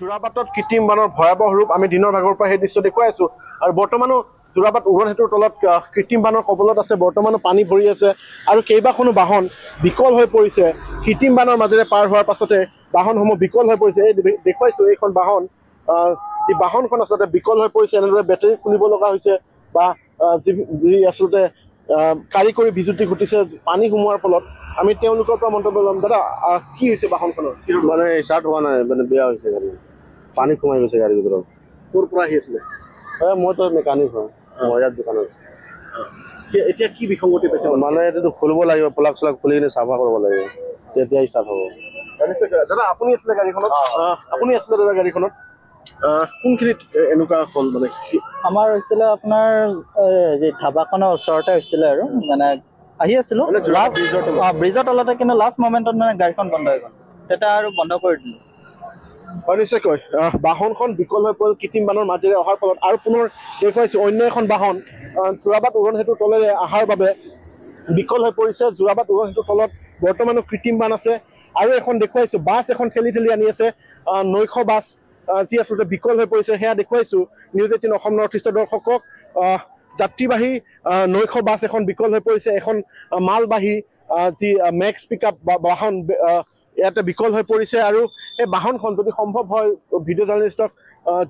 যোৰাবাটত কৃত্ৰিম বানৰ ভয়াৱহ ৰূপ আমি দিনৰ ভাগৰ পৰা সেই দৃশ্য দেখুৱাই আছো। আৰু বৰ্তমানো যোৰাবাট উৰণ সেতুৰ তলত কৃত্ৰিম বানৰ কবলত আছে। বৰ্তমানো পানী ভৰি আছে আৰু কেইবাখনো বাহন বিকল হৈ পৰিছে। কৃত্ৰিম বানৰ মাজেৰে পাৰ হোৱাৰ পাছতে বাহনসমূহ বিকল হৈ পৰিছে। এই দেখুৱাইছো এইখন বাহন, যি বাহনখন আচলতে বিকল হৈ পৰিছে। এনেদৰে বেটেৰী খুলিব লগা হৈছে বা যি আচলতে কাৰিকৰী বিজুতি ঘটিছে পানী সোমোৱাৰ ফলত। আমি তেওঁলোকৰ পৰা মন্তব্য ল'ম। দাদা কি হৈছে বাহনখনৰ?
মানে ষ্টাৰ্ট হোৱা নাই, মানে বেয়া হৈছে গাড়ী, পানী সোমাই গৈছে গাড়ীৰ ভিতৰত।
ক'ৰ পৰা আহি আছিলে?
মইতো মেকানিক হয়, মই ইয়াত দোকানত।
এতিয়া কি বিসংগতি পাইছে
মানে এইটোতো খুলিব লাগিব, প্লাগ চলাগ খুলি কিনে চাফা কৰিব লাগিব, তেতিয়া ষ্টাৰ্ট হ'ব।
দাদা আপুনি আছিলে গাড়ীখনত, আপুনি আছিলে দাদা গাড়ীখনত, কোনখিনিত এনেকুৱা হ'ল মানে?
আমাৰ হৈছিলে আপোনাৰ ধাবাখনৰ ওচৰতে হৈছিলে আৰু মানে আহি আছিলোঁ ব্ৰিজৰ তলতে, কিন্তু লাষ্ট মমেণ্টত মানে গাড়ীখন বন্ধ হৈ গ'ল, তেতিয়া আৰু বন্ধ কৰি দিলোঁ।
হয় নিশ্চয়কৈ বাহনখন বিকল হৈ পৰিল কৃত্ৰিম বানৰ মাজেৰে অহাৰ ফলত। আৰু পুনৰ দেখুৱাইছোঁ অন্য এখন বাহন যোৰাবাট উৰণ সেতুৰ তলেৰে অহাৰ বাবে বিকল হৈ পৰিছে। যোৰাবাট উৰণ সেতুৰ তলত বৰ্তমানো কৃত্ৰিম বান আছে। আৰু এখন দেখুৱাইছোঁ বাছ এখন ঠেলি ঠেলি আনি আছে, 900 বাছ যি আচলতে বিকল হৈ পৰিছে সেয়া দেখুৱাইছোঁ নিউজ 18 অসম নৰ্থ ইষ্টৰ দৰ্শকক। যাত্ৰীবাহী 900 বাছ এখন বিকল হৈ পৰিছে, এখন মালবাহী যি মেক্স পিকআপ বাহন ইয়াতে বিকল হৈ পৰিছে। আৰু এই বাহনখন যদি সম্ভৱ হয় ভিডিঅ' জাৰ্নেলিষ্টক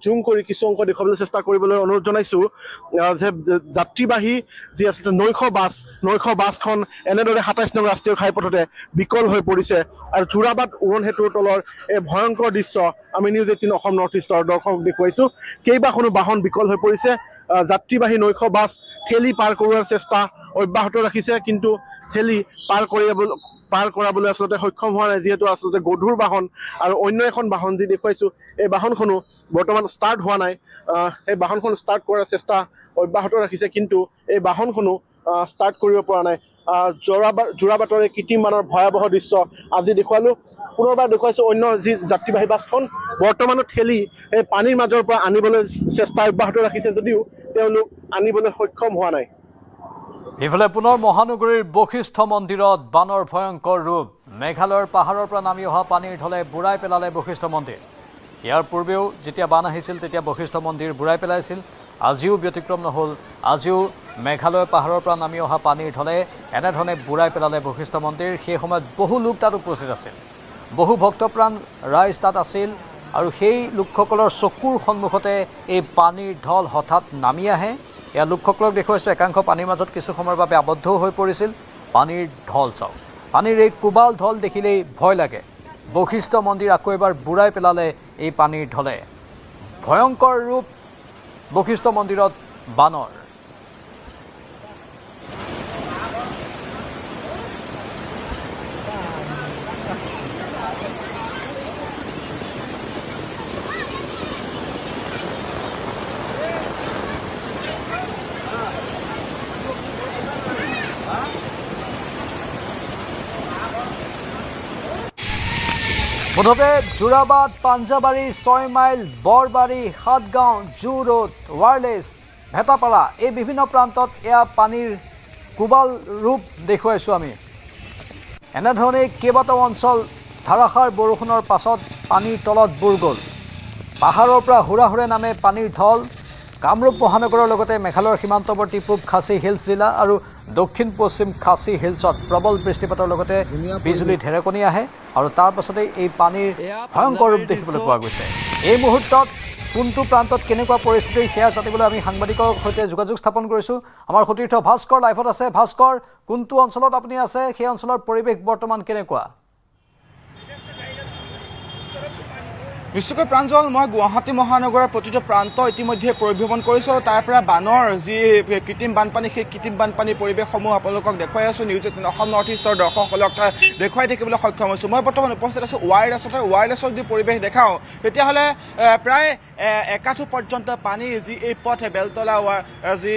জুম কৰি কিছু অংক দেখুৱাবলৈ চেষ্টা কৰিবলৈ অনুৰোধ জনাইছোঁ যে যাত্ৰীবাহী যি আচলতে 900 বাছখন এনেদৰে 27 নং ৰাষ্ট্ৰীয় ঘাইপথতে বিকল হৈ পৰিছে। আৰু যোৰাবাট উৰণ সেতুৰ তলৰ এই ভয়ংকৰ দৃশ্য আমি নিউজ 18 অসম নৰ্থ ইষ্টৰ দৰ্শকক দেখুৱাইছোঁ। কেইবাখনো বাহন বিকল হৈ পৰিছে, যাত্ৰীবাহী 900 বাছ ঠেলি পাৰ কৰোৱাৰ চেষ্টা অব্যাহত ৰাখিছে, কিন্তু ঠেলি পাৰ কৰাবলৈ আচলতে সক্ষম হোৱা নাই, যিহেতু আচলতে গধুৰ বাহন। আৰু অন্য এখন বাহন যি দেখুৱাইছোঁ এই বাহনখনো বৰ্তমান ষ্টাৰ্ট হোৱা নাই, এই বাহনখন ষ্টাৰ্ট কৰাৰ চেষ্টা অব্যাহত ৰাখিছে, কিন্তু এই বাহনখনো ষ্টাৰ্ট কৰিব পৰা নাই। যোৰাবাটৰ এই কৃত্ৰিম বানৰ ভয়াৱহ দৃশ্য আজি দেখুৱালোঁ। পুনৰবাৰ দেখুৱাইছোঁ অন্য যি যাত্ৰীবাহী বাছখন বৰ্তমানো ঠেলি এই পানীৰ মাজৰ পৰা আনিবলৈ চেষ্টা অব্যাহত ৰাখিছে, যদিও তেওঁলোক আনিবলৈ সক্ষম হোৱা নাই।
ইফালে পুনৰ মহানগৰীৰ বশিষ্ঠ মন্দিৰত বানৰ ভয়ংকৰ ৰূপ। মেঘালয়ৰ পাহাৰৰ পৰা নামি অহা পানীৰ ঢলে বুৰাই পেলালে বশিষ্ঠ মন্দিৰ। ইয়াৰ পূৰ্বেও যেতিয়া বান আহিছিল তেতিয়া বশিষ্ঠ মন্দিৰ বুৰাই পেলাইছিল। আজিও ব্যতিক্ৰম নহ'ল, আজিও মেঘালয়ৰ পাহাৰৰ পৰা নামি অহা পানীৰ ঢলে এনেধৰণে বুৰাই পেলালে বশিষ্ঠ মন্দিৰ। সেই সময়ত বহু লোক তাত উপস্থিত আছিল, বহু ভক্তপ্ৰাণ ৰাইজ তাত আছিল। আৰু সেই লোকসকলৰ চকুৰ সন্মুখতে এই পানীৰ ঢল হঠাৎ নামি আহে। এয়া লোকসকলক দেখুৱাইছোঁ, একাংশ পানীৰ মাজত কিছু সময়ৰ বাবে আবদ্ধও হৈ পৰিছিল। পানীৰ ঢল চাওক, পানীৰ এই কোবাল ঢল দেখিলেই ভয় লাগে। বশিষ্ঠ মন্দিৰ আকৌ এবাৰ বুৰাই পেলালে এই পানীৰ ঢলে। ভয়ংকৰ ৰূপ বশিষ্ঠ মন্দিৰত বানৰ। মুঠতে Jorabat, Panjabari, 6 mile, Borbari, Satgaon, zoo road, wireless, Bhetapara এই বিভিন্ন প্ৰান্তত এয়া পানীৰ কোবাল ৰূপ দেখুৱাইছোঁ আমি। এনেধৰণেই কেইবাটাও অঞ্চল ধাৰাসাৰ বৰষুণৰ পাছত পানীৰ তলত বুৰ গ'ল। পাহাৰৰ পৰা হুৰাহুৰে নামে পানীৰ ঢল। কামৰূপ মহানগৰৰ লগতে মেঘালয়ৰ সীমান্তৱৰ্তী পূব খাচী হিলছ জিলা আৰু দক্ষিণ পশ্চিম খাচী হিলছত প্ৰবল বৃষ্টিপাতৰ লগতে বিজুলী ঢেৰেকনি আহে। আৰু তাৰ পাছতেই এই পানীৰ ভয়ংকৰ ৰূপ দেখিবলৈ পোৱা গৈছে। এই মুহূৰ্তত কোনটো প্ৰান্তত কেনেকুৱা পৰিস্থিতি সেয়া জানিবলৈ আমি সাংবাদিকৰ সৈতে যোগাযোগ স্থাপন কৰিছোঁ। আমাৰ সতীৰ্থ ভাস্কৰ লাইভত আছে। ভাস্কৰ, কোনটো অঞ্চলত আপুনি আছে, সেই অঞ্চলৰ পৰিৱেশ বৰ্তমান কেনেকুৱা?
নিশ্চয়কৈ প্ৰাঞ্জল, মই গুৱাহাটী মহানগৰৰ প্ৰতিটো প্ৰান্ত ইতিমধ্যে পৰিভ্ৰমণ কৰিছোঁ আৰু তাৰ পৰা বানৰ যি কৃত্ৰিম বানপানী, সেই কৃত্ৰিম বানপানীৰ পৰিৱেশসমূহ আপোনালোকক দেখুৱাই আছোঁ। নিউজ 18 অসম নৰ্থ ইষ্টৰ দৰ্শকসকলক দেখুৱাই থাকিবলৈ সক্ষম হৈছোঁ। মই বৰ্তমান উপস্থিত আছোঁ ৱাৰলেছৰ যদি পৰিৱেশ দেখাওঁ তেতিয়াহ'লে প্ৰায় একাঠু পৰ্যন্ত পানী, যি এই পথ বেলতলা যি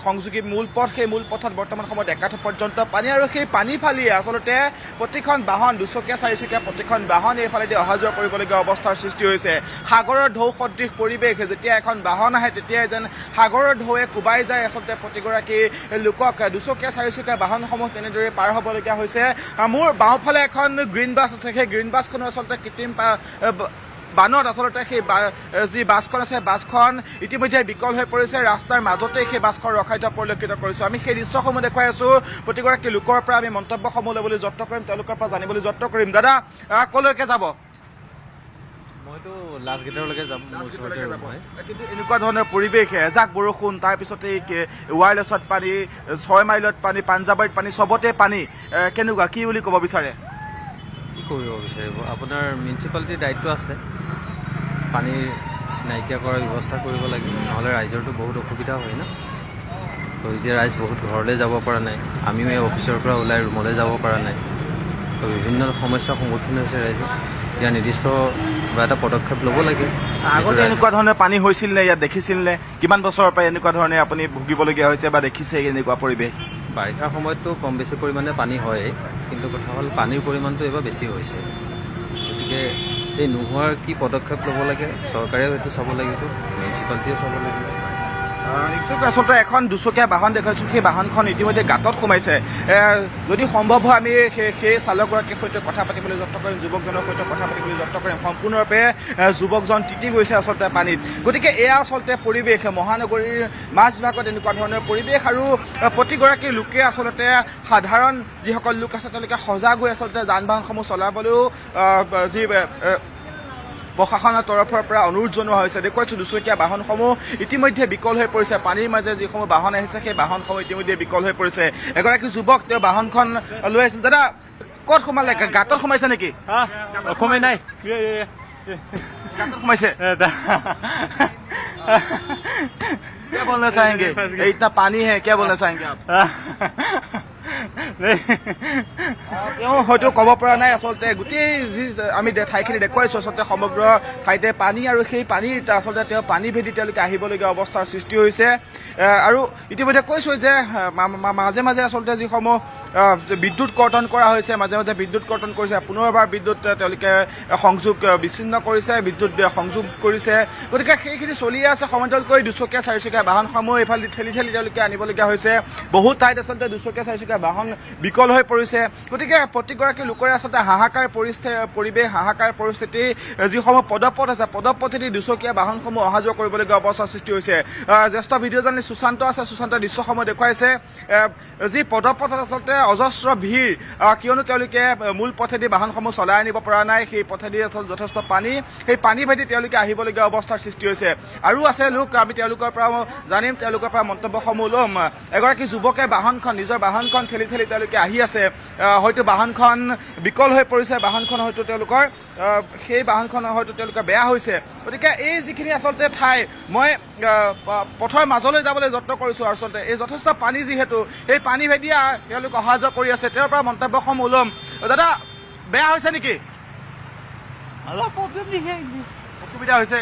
সংযোগী মূল পথ, সেই মূল পথত বৰ্তমান সময়ত একাঠু পৰ্যন্ত পানী। আৰু সেই পানী ফালিয়ে আচলতে প্ৰতিখন বাহন, দুচকীয়া চাৰিচকীয়া প্ৰতিখন বাহন এইফালেদি অহা যোৱা কৰিবলগীয়া অৱস্থাৰ সৃষ্টি হৈছে। সাগৰৰ ঢৌ সদৃশ পৰিৱেশ, যেতিয়া এখন বাহন আহে তেতিয়াই যেন সাগৰৰ ঢৌৱে কোবাই যায় আচলতে প্ৰতিগৰাকী লোকক। দুচকীয়া চাৰিচকীয়া বাহনসমূহ তেনেদৰে পাৰ হ'বলগীয়া হৈছে। মোৰ বাওঁফালে এখন গ্ৰীণ বাছ আছে, সেই গ্ৰীণ বাছখনো আচলতে কৃত্ৰিম বানত আচলতে সেই যি বাছখন আছে, বাছখন ইতিমধ্যে বিকল হৈ পৰিছে। ৰাস্তাৰ মাজতেই সেই বাছখন ৰখাই থোৱা পৰিলক্ষিত কৰিছোঁ। আমি সেই দৃশ্যসমূহ দেখুৱাই আছোঁ। প্ৰতিগৰাকী লোকৰ পৰা আমি মন্তব্যসমূহ ল'বলৈ যত্ন কৰিম, তেওঁলোকৰ পৰা জানিবলৈ যত্ন কৰিম। দাদা, ক'লৈকে যাব?
মইতো লাষ্ট গেটলৈকে যাম,
কিন্তু এনেকুৱা ধৰণৰ পৰিৱেশ, এজাক বৰষুণ, তাৰপিছতে ৱাৰলেছত পানী, 6 মাইলত পানী, পাঞ্জাবাৰীত পানী, চবতে পানী, কেনেকুৱা, কি বুলি ক'ব বিচাৰে?
কি কৰিব বিচাৰিব? আপোনাৰ মিউনিচিপালিটিৰ দায়িত্ব আছে, পানী নাইকিয়া কৰাৰ ব্যৱস্থা কৰিব লাগিব, নহ'লে ৰাইজৰতো বহুত অসুবিধা হয় ন।
তো এতিয়া ৰাইজ বহুত ঘৰলৈ যাব পৰা নাই, আমিও এই অফিচৰ পৰা ওলাই ৰুমলৈ যাব পৰা নাই। তো বিভিন্ন সমস্যাৰ সন্মুখীন হৈছে ৰাইজে। এতিয়া নিৰ্দিষ্ট কিবা এটা পদক্ষেপ ল'ব লাগে।
আগতে এনেকুৱা ধৰণে পানী হৈছিল নে ইয়াত দেখিছিল নে? কিমান বছৰৰ পৰা এনেকুৱা ধৰণে আপুনি ভুগিবলগীয়া হৈছে বা দেখিছে এনেকুৱা পৰিৱেশ?
বাৰিষাৰ সময়ততো কম বেছি পৰিমাণে পানী হয়, কিন্তু কথা হ'ল পানীৰ পৰিমাণটো এইবাৰ বেছি হৈছে। গতিকে এই নোহোৱাৰ কি পদক্ষেপ ল'ব লাগে, চৰকাৰেও সেইটো চাব লাগিব, মিউনিচিপালিটিয়েও চাব লাগিব।
আচলতে এখন দুচকীয়া বাহন দেখাইছোঁ, সেই বাহনখন ইতিমধ্যে গাঁতত সোমাইছে। যদি সম্ভৱ হয় আমি সেই চালকগৰাকীৰ সৈতে কথা পাতিবলৈ যত্ন কৰিম, যুৱকজনৰ সৈতে কথা পাতিবলৈ যত্ন কৰিম। সম্পূৰ্ণৰূপে যুৱকজন তিতি গৈছে আচলতে পানীত। গতিকে এয়া আচলতে পৰিৱেশ, মহানগৰীৰ মাজভাগত এনেকুৱা ধৰণৰ পৰিৱেশ, আৰু প্ৰতিগৰাকী লোকে আচলতে সাধাৰণ যিসকল লোক আছে তেওঁলোকে সজাগ হৈ আচলতে যান বাহনসমূহ চলাবলৈও যি প্ৰশাসনৰ তৰফৰ পৰা অনুৰোধ জনোৱা হৈছে। দেখুৱাইছোঁ দুচকীয়া বাহনসমূহ ইতিমধ্যে বিকল হৈ পৰিছে। পানীৰ মাজে যিসমূহ বাহন আহিছে সেই বাহনসমূহ ইতিমধ্যে বিকল হৈ পৰিছে। এগৰাকী যুৱক তেওঁ বাহনখন লৈ আহিছিল। দাদা ক'ত সোমালে? গাঁতত সোমাইছে নেকি?
অসমে নাই
গাঁতত সোমাইছে। क्या बोलना चाहेंगे? इतना पानी है, क्या बोलना चाहेंगे आप? তেওঁ হয়তো ক'ব পৰা নাই। আচলতে গোটেই যি আমি ঠাইখিনি দেখুৱাইছোঁ আচলতে সমগ্ৰ ঠাইতে পানী, আৰু সেই পানীৰ আচলতে তেওঁ পানী ভেদি তেওঁলোকে আহিবলগীয়া অৱস্থাৰ সৃষ্টি হৈছে। আৰু ইতিমধ্যে কৈছোঁ যে মাজে মাজে আচলতে যিসমূহ বিদ্যুৎ কৰ্তন কৰা হৈছে, মাজে মাজে বিদ্যুৎ কৰ্তন কৰিছে, পুনৰবাৰ বিদ্যুৎ তেওঁলোকে সংযোগ বিচ্ছিন্ন কৰিছে, বিদ্যুৎ সংযোগ কৰিছে। গতিকে সেইখিনি চলিয়ে আছে। সমান্তৰালকৈ দুচকীয়া চাৰিচকীয়া বাহনসমূহ এইফালে ঠেলি ঠেলি তেওঁলোকে আনিবলগীয়া হৈছে। বহুত ঠাইত আচলতে দুচকীয়া চাৰিচকীয়া বাহন বিকল হৈ পৰিছে। গতিকে প্ৰতিগৰাকী লোকৰে আচলতে হাহাকাৰ পৰিৱেশ, হাহাকাৰ পৰিস্থিতি। যিসমূহ পদপথ আছে, পদপথেদি দুচকীয়া বাহনসমূহ অহা যোৱা কৰিবলগীয়া অৱস্থাৰ সৃষ্টি হৈছে। জ্যেষ্ঠ ভিডিঅ' জাৰ্নেলিষ্ট সুশান্ত আছে, সুশান্ত দৃশ্যসমূহ দেখুৱাইছে। যি পদপথত আচলতে অজস্ৰ ভিৰ, কিয়নো তেওঁলোকে মূল পথেদি বাহনসমূহ চলাই আনিব পৰা নাই। সেই পথেদি আচলতে যথেষ্ট পানী, সেই পানী ভেদি তেওঁলোকে আহিবলগীয়া অৱস্থাৰ সৃষ্টি হৈছে। আৰু আছে লোক, আমি তেওঁলোকৰ পৰা জানিম, তেওঁলোকৰ পৰা মন্তব্যসমূহ ল'ম। এগৰাকী যুৱকে বাহনখন, নিজৰ বাহনখন ঠেলি ঠেলি তেওঁলোকে আহি আছে। হয়তো বাহনখন বিকল হৈ পৰিছে, বাহনখন হয়তো তেওঁলোকৰ সেই বাহনখন হয়তো তেওঁলোকৰ বেয়া হৈছে। গতিকে এই যিখিনি আচলতে ঠাই, মই পথৰ মাজলৈ যাবলৈ যত্ন কৰিছোঁ। আচলতে এই যথেষ্ট পানী, যিহেতু এই পানী ভেদিয়া তেওঁলোক অহা যোৱা কৰি আছে। তেওঁৰ পৰা মন্তব্যসমূহ ল'ম। দাদা বেয়া হৈছে নেকি?
অলপ প্ৰব্লেম দিছে,
অসুবিধা হৈছে,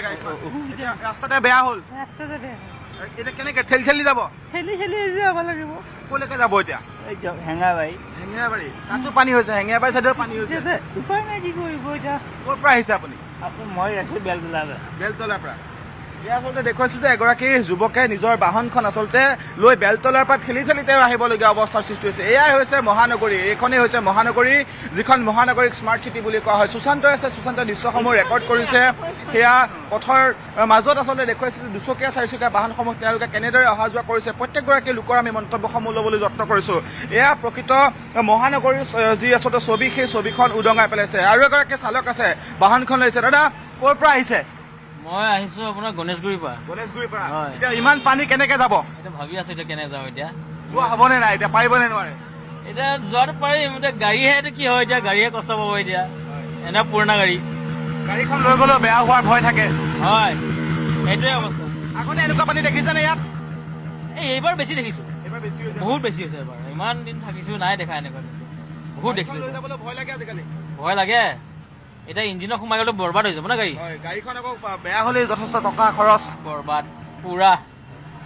ৰাস্তাতে বেয়া হ'ল। এতিয়া কেনেকে ঠেলি ঠেলি যাব?
ঠেলি ঠেলি যাব লাগিব।
ক'লৈকে যাব এতিয়া?
হেঙাবাৰী।
হেঙেৰাবাৰী তাতো পানী হৈছে, হেঙেৰাবাৰী চাইডেও পানী হৈছে।
উপায় নাই, কি কৰিব এতিয়া।
ক'ৰ পৰা আহিছে আপুনি?
মই আছো বেলতলাৰ।
বেলতলাৰ পৰা। এয়া আচলতে দেখুৱাইছোঁ যে এগৰাকী যুৱকে নিজৰ বাহনখন আচলতে লৈ বেলতলাৰ পৰা ঠেলি ঠেলি তেওঁ আহিবলগীয়া অৱস্থাৰ সৃষ্টি হৈছে। এয়াই হৈছে মহানগৰী, এইখনেই হৈছে মহানগৰী, যিখন মহানগৰীক স্মাৰ্ট চিটি বুলি কোৱা হয়। সুশান্ত আছে, সুশান্ত দৃশ্যসমূহ ৰেকৰ্ড কৰিছে। সেয়া পথৰ মাজত আচলতে দেখুৱাইছে যে দুচকীয়া চাৰিচকীয়া বাহনসমূহ তেওঁলোকে কেনেদৰে অহা যোৱা কৰিছে। প্ৰত্যেকগৰাকী লোকৰ আমি মন্তব্যসমূহ ল'বলৈ যত্ন কৰিছোঁ। এয়া প্ৰকৃত মহানগৰীৰ যি আচলতে ছবি, সেই ছবিখন উদঙাই পেলাইছে। আৰু এগৰাকী চালক আছে, বাহনখন লৈছে। দাদা ক'ৰ পৰা আহিছে?
মই আহিছো আপোনাৰ গণেশগুৰিৰ পৰা।
গণেশগুৰিৰ পৰা। এতিয়া ইমান পানী কেনেকে যাব?
এতিয়া ভাবি আছো এতিয়া কেনে যাওঁ। এতিয়া
যোৱা হ'বনে নাই? এতিয়া পাৰিবনে নোৱাৰে?
এতিয়া যোৱাটো পাৰিম, এতিয়া গাড়ীহে কি হয়, এতিয়া গাড়ীহে কষ্ট পাব। এতিয়া এনে পুৰণা গাড়ী,
গাড়ীখন লৈ গ'লেও বেয়া হোৱাৰ ভয় থাকে।
হয়, সেইটোৱে অৱস্থা।
আগতে এনেকুৱা পানী দেখিছেনে ইয়াত?
এইবাৰ বেছি দেখিছো,
এইবাৰ বেছি হৈছে,
বহুত বেছি হৈছে এইবাৰ। ইমান দিন থাকিছো, নাই দেখা এনেকুৱা, বহুত দেখিছো।
লৈ যাবলৈ ভয় লাগে আজিকালি।
ভয় লাগে, এতিয়া ইঞ্জিনত সোমাই গ'লে বৰবাদ হৈ যাব না গাড়ী।
হয়, গাড়ীখন আকৌ বেয়া হ'লে যথেষ্ট টকা খৰচ।
বৰবাদ পুৰা।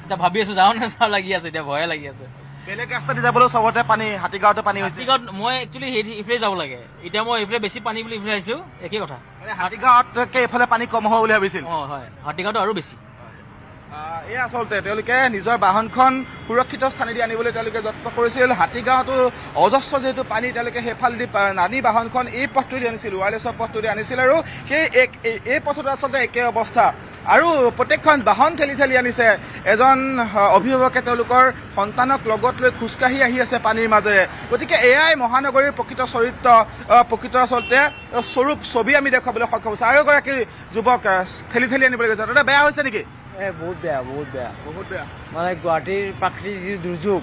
এতিয়া ভাবি আছো যাওঁ নে চাওঁ লাগি আছে, এতিয়া ভয়ে লাগি আছে।
বেলেগ ৰাস্তা দি যাবলৈ চবতে পানী, হাতীগাঁৱতে পানী হৈছে।
হাতীগাঁৱত মই একচুৱেলি এইফালে যাব লাগে, এতিয়া মই এইফালে বেছি পানী বুলি এইফালে আহিছো, একেই কথা।
হাতীগাঁৱতকে এইফালে পানী কম হ'ব বুলি ভাবিছিল?
অঁ হয়, হাতীগাঁৱতো আৰু বেছি।
এই আচলতে তেওঁলোকে নিজৰ বাহনখন সুৰক্ষিত স্থানেদি আনিবলৈ তেওঁলোকে যত্ন কৰিছিল। হাতীগাঁৱতো অজস্ৰ যিহেতু পানী, তেওঁলোকে সেইফালেদি নানি বাহনখন এই পথটোদি আনিছিল, ৱায়াৰলেছৰ পথটোদি আনিছিল। আৰু সেই এই পথতো আচলতে একে অৱস্থা। আৰু প্ৰত্যেকখন বাহন ঠেলি ঠেলি আনিছে। এজন অভিভাৱকে তেওঁলোকৰ সন্তানক লগত লৈ খোজকাঢ়ি আহি আছে পানীৰ মাজেৰে। গতিকে এয়াই মহানগৰীৰ প্ৰকৃত চৰিত্ৰ, প্ৰকৃত আচলতে স্বৰূপ, ছবি আমি দেখুৱাবলৈ সক্ষম হৈছোঁ। আৰু এগৰাকী যুৱক ঠেলি ঠেলি আনিবলৈ গৈছে। দাদা বেয়া হৈছে নেকি?
বহুত বেয়া, বহুত বেয়া,
বহুত বেয়া।
মানে গুৱাহাটীৰ প্ৰাকৃতিক যি দুৰ্যোগ,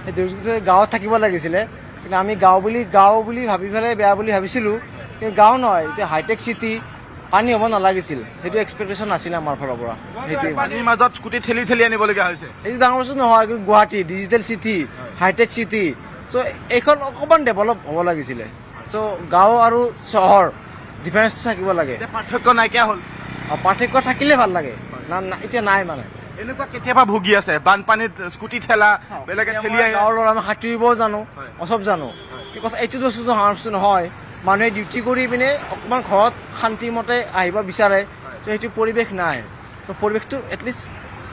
সেই দুৰ্যোগটো গাঁৱত থাকিব লাগিছিলে, কিন্তু আমি গাঁও বুলি ভাবি পেলাই বেয়া বুলি ভাবিছিলোঁ, কিন্তু গাঁও নহয়, এতিয়া হাইটেক চিটি, পানী হ'ব নালাগিছিল, সেইটো এক্সপেক্টেশ্যন নাছিলে আমাৰ ফালৰ পৰা। সেইটোৱে
পানীৰ মাজত স্কুটি ঠেলি ঠেলি আনিবলগীয়া হৈছে।
এইটো ডাঙৰ বস্তু নহয়, কিন্তু Guwahati digital city, hitech city, চ' এইখন অকণমান ডেভেলপ হ'ব লাগিছিলে। চ' গাঁও আৰু চহৰ ডিফাৰেঞ্চটো থাকিব লাগে।
পাৰ্থক্য নাইকিয়া হ'ল।
পাৰ্থক্য থাকিলে ভাল লাগে, এতিয়া নাই মানে।
এনেকুৱা কেতিয়াবা ভুগি আছে বানপানীত স্কুটি ঠেলা, বেলেগে ঠেলি আহে।
গাঁৱৰ ল'ৰা আমি সাঁতুৰিবও জানো, চব জানো। এই কথা এইটো বস্তু ডাঙৰ বস্তু নহয়। মানুহে ডিউটি কৰি পিনে অকণমান ঘৰত শান্তিমতে আহিব বিচাৰে, ত' সেইটো পৰিৱেশ নাই। ত' পৰিৱেশটো এটলিষ্ট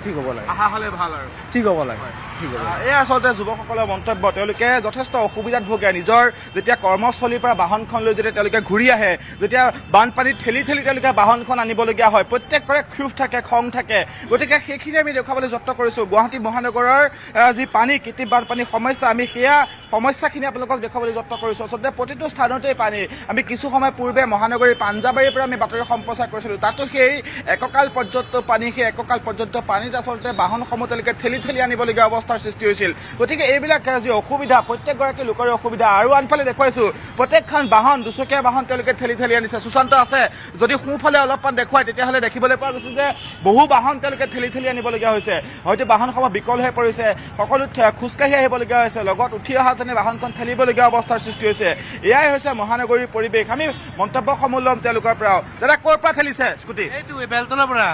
ঠিক হ'ব লাগে,
অহা হ'লে ভাল আৰু
ঠিক হ'ব লাগে, ঠিক হ'ব লাগে।
এই আচলতে যুৱকসকলৰ মন্তব্য। তেওঁলোকে যথেষ্ট অসুবিধাত ভোগে। নিজৰ যেতিয়া কৰ্মস্থলীৰ পৰা বাহনখন লৈ যেতিয়া তেওঁলোকে ঘূৰি আহে, যেতিয়া বানপানীত ঠেলি ঠেলি তেওঁলোকে বাহনখন আনিবলগীয়া হয়, প্ৰত্যেকৰে ক্ষোভ থাকে, খং থাকে। গতিকে সেইখিনি আমি দেখুৱাবলৈ যত্ন কৰিছোঁ। গুৱাহাটী মহানগৰৰ যি পানী, কৃত্ৰিম বানপানীৰ সমস্যা, আমি সেয়া সমস্যাখিনি আপোনালোকক দেখুৱাবলৈ যত্ন কৰিছোঁ। আচলতে প্ৰতিটো স্থানতেই পানী। আমি কিছু সময় পূৰ্বে মহানগৰীৰ পাঞ্জাবাৰীৰ পৰা আমি বাতৰি সম্প্ৰচাৰ কৰিছিলোঁ। তাতো সেই এককাল পৰ্যন্ত পানী, সেই এককাল পৰ্যন্ত পানীত আচলতে বাহনসমূহ তেওঁলোকে ঠেলি ঠেলি আনিবলগীয়া অৱস্থাৰ সৃষ্টি হৈছিল। গতিকে এইবিলাক যি অসুবিধা, প্ৰত্যেকগৰাকী লোকৰে অসুবিধা। আৰু আনফালে দেখুৱাইছোঁ প্ৰত্যেকখন বাহন, দুচকীয়া বাহন তেওঁলোকে ঠেলি ঠেলি আনিছে। সুশান্ত আছে, যদি সোঁফালে অলপমান দেখুৱায় তেতিয়াহ'লে দেখিবলৈ পোৱা গৈছে যে বহু বাহন তেওঁলোকে ঠেলি ঠেলি আনিবলগীয়া হৈছে। হয়তো বাহনসমূহ বিকল হৈ পৰিছে, সকলো খোজকাঢ়ি আহিবলগীয়া হৈছে, লগত উঠি অহা যেনে বাহনখন ঠেলিবলগীয়া অৱস্থাৰ সৃষ্টি হৈছে। এয়াই হৈছে মহানগৰীৰ পৰিৱেশ। আমি মন্তব্যসমূহ ল'ম তেওঁলোকৰ পৰাও। দাদা, ক'ৰ পৰা ঠেলিছে স্কুটি?
এইটো বেলতলাৰ পৰা।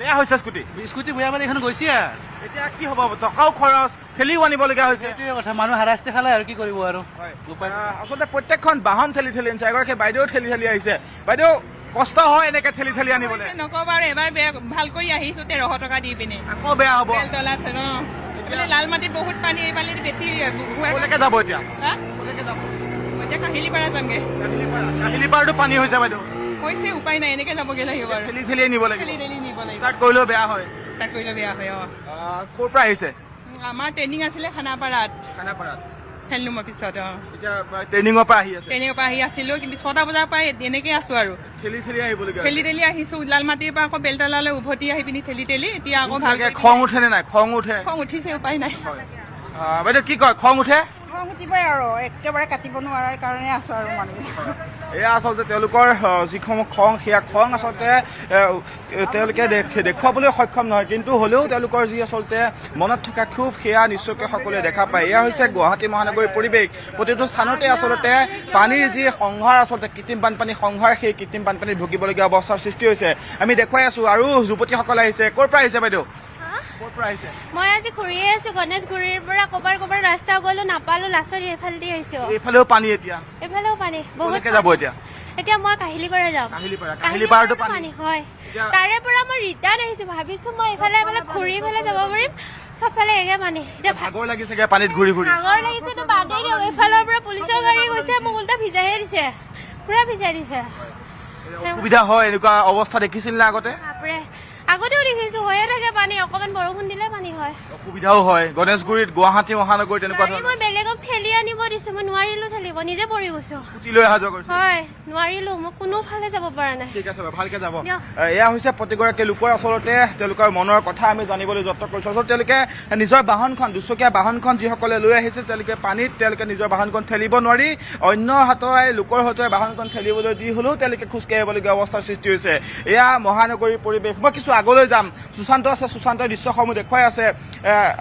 বেয়া হৈছে স্কুটি?
স্কুটি বেয়া মানে এইখন গৈছে আৰু।
এতিয়া কি হ'ব? টকাও খৰচ, ঠেলিও আনিবলগীয়া হৈছে।
সেইটোৱে কথা, মানুহ হাৰাইছে খালে আৰু কি কৰিব আৰু।
আচলতে প্ৰত্যেকখন বাহন ঠেলি ঠেলি আনিছে। এগৰাকী বাইদেউ ঠেলি ঠেলি আহিছে। বাইদেউ, কষ্ট হয় এনেকে ঠেলি ঠেলি আনিবলৈ?
নকবা আৰু, এবাৰ বেয়া ভাল কৰি আহিছো 1300 টকা দি পিনে।
আকৌ বেয়া হ'ব?
বেলতলাত লাল মাটিত বহুত পানী, এইফালে বেছি।
ক'লৈকে যাব এতিয়া?
এতিয়া কাহিলীপাৰা যামগে।
কাহিলীপাৰাতো পানী হৈছে বাইদেউ?
হৈছে, উপায় নাই, এনেকে যাবগে লাগিব আৰু।
ঠেলি ঠেলি নিব লাগিব।
ঠেলি ঠেলি নিব লাগিব।
ষ্টাৰ্ট কৰিলেও বেয়া হয়।
ষ্টাৰ্ট কৰিলে বেয়া হয়।
ক'ৰ পৰা আহিছে?
আমাৰ ট্ৰেইনিং আছিলে খানাপাৰাত,
খানাপাৰাত।
হেণ্ডলুম অফিচত।
এতিয়া ট্ৰেইনিঙৰ পৰা আহি আছে?
ট্ৰেইনিঙৰ পৰা আহি আছিলো, কিন্তু 6টা বজাৰ পৰা এনেকে আছো আৰু।
ঠেলি ঠেলি আহিবলগীয়া?
ঠেলি ঠেলি আহিছো, লালমাটিৰ পৰা আকৌ বেলতলালৈ উভতি আহি পিনি ঠেলি ঠেলি। এতিয়া আকৌ ভালকে
খং উঠে নে নাই? খং উঠে?
খং উঠিছে, উপায় নাই।
বাইদেউ কি কয়, খং উঠে?
খং উঠিবই আৰু, একেবাৰে কাটিব নোৱাৰাৰ কাৰণে আছো আৰু মানুহ।
এয়া আচলতে তেওঁলোকৰ যিসমূহ খং, সেয়া খং আচলতে তেওঁলোকে দেখুৱাবলৈ সক্ষম নহয়, কিন্তু হ'লেও তেওঁলোকৰ যি আচলতে মনত থকা ক্ষোভ, সেয়া নিশ্চয়কৈ সকলোৱে দেখা পায়। এয়া হৈছে গুৱাহাটী মহানগৰীৰ পৰিৱেশ। প্ৰতিটো স্থানতে আচলতে পানীৰ যি সংহাৰ, আচলতে কৃত্ৰিম বানপানী সংহাৰ, সেই কৃত্ৰিম বানপানীত ভুগিবলগীয়া অৱস্থাৰ সৃষ্টি হৈছে। আমি দেখুৱাই আছো। আৰু যুৱতীসকল আহিছে। ক'ৰ পৰা আহিছে বাইদেউ? ক'ৰ পৰা আহিছে?
মই আজি ঘূৰিয়ে আছো, গণেশগুৰিৰ পৰা ক'বাৰ ৰাস্তা গ'লো, নাপালো, লাষ্টত এইফালেদি আহিছো।
এইফালেও পানী? এতিয়া
এইফালেও পানী বহুত।
যাব এতিয়া?
এতিয়া মই কাহিলীপাৰা যাম।
কাহিলীপাৰাতো
পানী হয়। তাৰে পৰা মই ৰিটাৰ্ণ আহিছো, ভাবিছো মই এইফালে ঘূৰি পেলাই যাব পাৰিম, চবফালে একে পানী। এতিয়া
ভাগৰ লাগিছে পানীত ঘূৰি ঘূৰি?
ভাগৰ লাগিছে তো বাদেই দিয়ক। এইফালৰ পৰা পুলিচৰ গাড়ী গৈছে, মোক উল্টা ভিজাইহে দিছে, পুৰা ভিজাই দিছে।
সুবিধা হয় এনেকুৱা অৱস্থা দেখিছিল নে আগতে?
আগতেও দেখিছো, হৈয়ে থাকে পানী, অকমান বৰষুণ দিলে পানী হয়।
অসুবিধাও হয় গণেশগুৰিত, গুৱাহাটী মহানগৰীত তেনেকুৱা ধৰণৰ।
মই বেলেগক ঠেলি আনিব দিছো, মই নোৱাৰিলো ঠেলিব, নিজে পৰি গৈছো।
স্কুটি লৈ অহা যোৱা কৰিছে? হয়,
নোৱাৰিলো, মই কোনোফালে যাব পৰা নাই।
ঠিক আছে, ভালকে যাব। এয়া হৈছে প্ৰতিগৰাকী লোকৰ আচলতে তেওঁলোকৰ মনৰ কথা আমি জানিবলৈ যত্ন কৰিছো। আচলতে তেওঁলোকে নিজৰ বাহনখন, দুচকীয়া বাহনখন যিসকলে লৈ আহিছে, তেওঁলোকে পানীত তেওঁলোকে নিজৰ বাহনখন ঠেলিব নোৱাৰি অন্য হাতৰে, লোকৰ হাতৰে বাহনখন ঠেলিবলৈ দি হ'লেও তেওঁলোকে খোজকাঢ়িবলগীয়া অৱস্থাৰ সৃষ্টি হৈছে। এয়া মহানগৰীৰ পৰিৱেশ। মই কিছু আগলৈ যাম। সুশান্ত আছে, সুশান্তৰ দৃশ্যসমূহ দেখুৱাই আছে।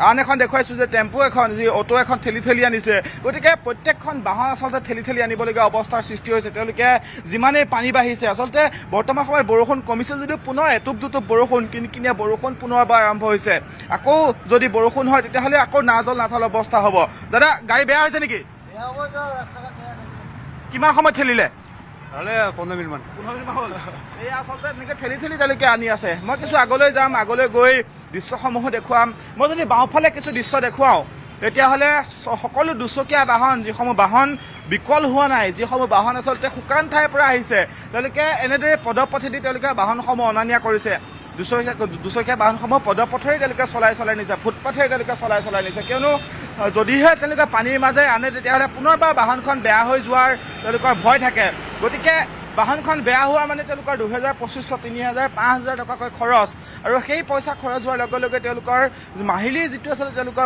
আন এখন দেখুৱাইছো যে টেম্পু এখন, যি অটো এখন ঠেলি ঠেলি আনিছে। গতিকে প্ৰত্যেকখন বাহন আচলতে ঠেলি ঠেলি আনিবলগীয়া অৱস্থাৰ সৃষ্টি হৈছে। তেওঁলোকে যিমানেই পানী বাঢ়িছে, আচলতে বৰ্তমান সময়ত বৰষুণ কমিছে যদিও পুনৰ এটুপ দুটুপ বৰষুণ, কিনকিনীয়া বৰষুণ পুনৰবাৰ আৰম্ভ হৈছে। আকৌ যদি বৰষুণ হয় তেতিয়াহ'লে আকৌ নাজল নাথল অৱস্থা হ'ব। দাদা, গাড়ী বেয়া হৈছে নেকি? কিমান সময় ঠেলিলে?
15 মিনিটমান।
15 মিনিট হ'ল। এই আচলতে এনেকৈ ঠেলি ঠেলি তেওঁলোকে আনি আছে। মই কিছু আগলৈ যাম, আগলৈ গৈ দৃশ্যসমূহো দেখুৱাম। মই যদি বাওঁফালে কিছু দৃশ্য দেখুৱাওঁ তেতিয়াহ'লে সকলো দুচকীয়া বাহন, যিসমূহ বাহন বিকল হোৱা নাই, যিসমূহ বাহন আচলতে শুকান ঠাইৰ পৰা আহিছে, তেওঁলোকে এনেদৰে পদপথেদি তেওঁলোকে বাহনসমূহ অনা নিয়া কৰিছে। দুচকীয়া বাহনসমূহ পদপথেৰে তেওঁলোকে চলাই নিছে, ফুটপাথেৰে তেওঁলোকে চলাই নিছে। কিয়নো যদিহে তেওঁলোকে পানীৰ মাজে আনে তেতিয়াহ'লে পুনৰবাৰ বাহনখন বেয়া হৈ যোৱাৰ তেওঁলোকৰ ভয় থাকে। গতিকে বাহনখন বেয়া হোৱা মানে তেওঁলোকৰ 2025, 3000, 5000 টকাকৈ খৰচ, আৰু সেই পইচা খৰচ হোৱাৰ লগে লগে তেওঁলোকৰ মাহিলী যিটো আচলতে তেওঁলোকৰ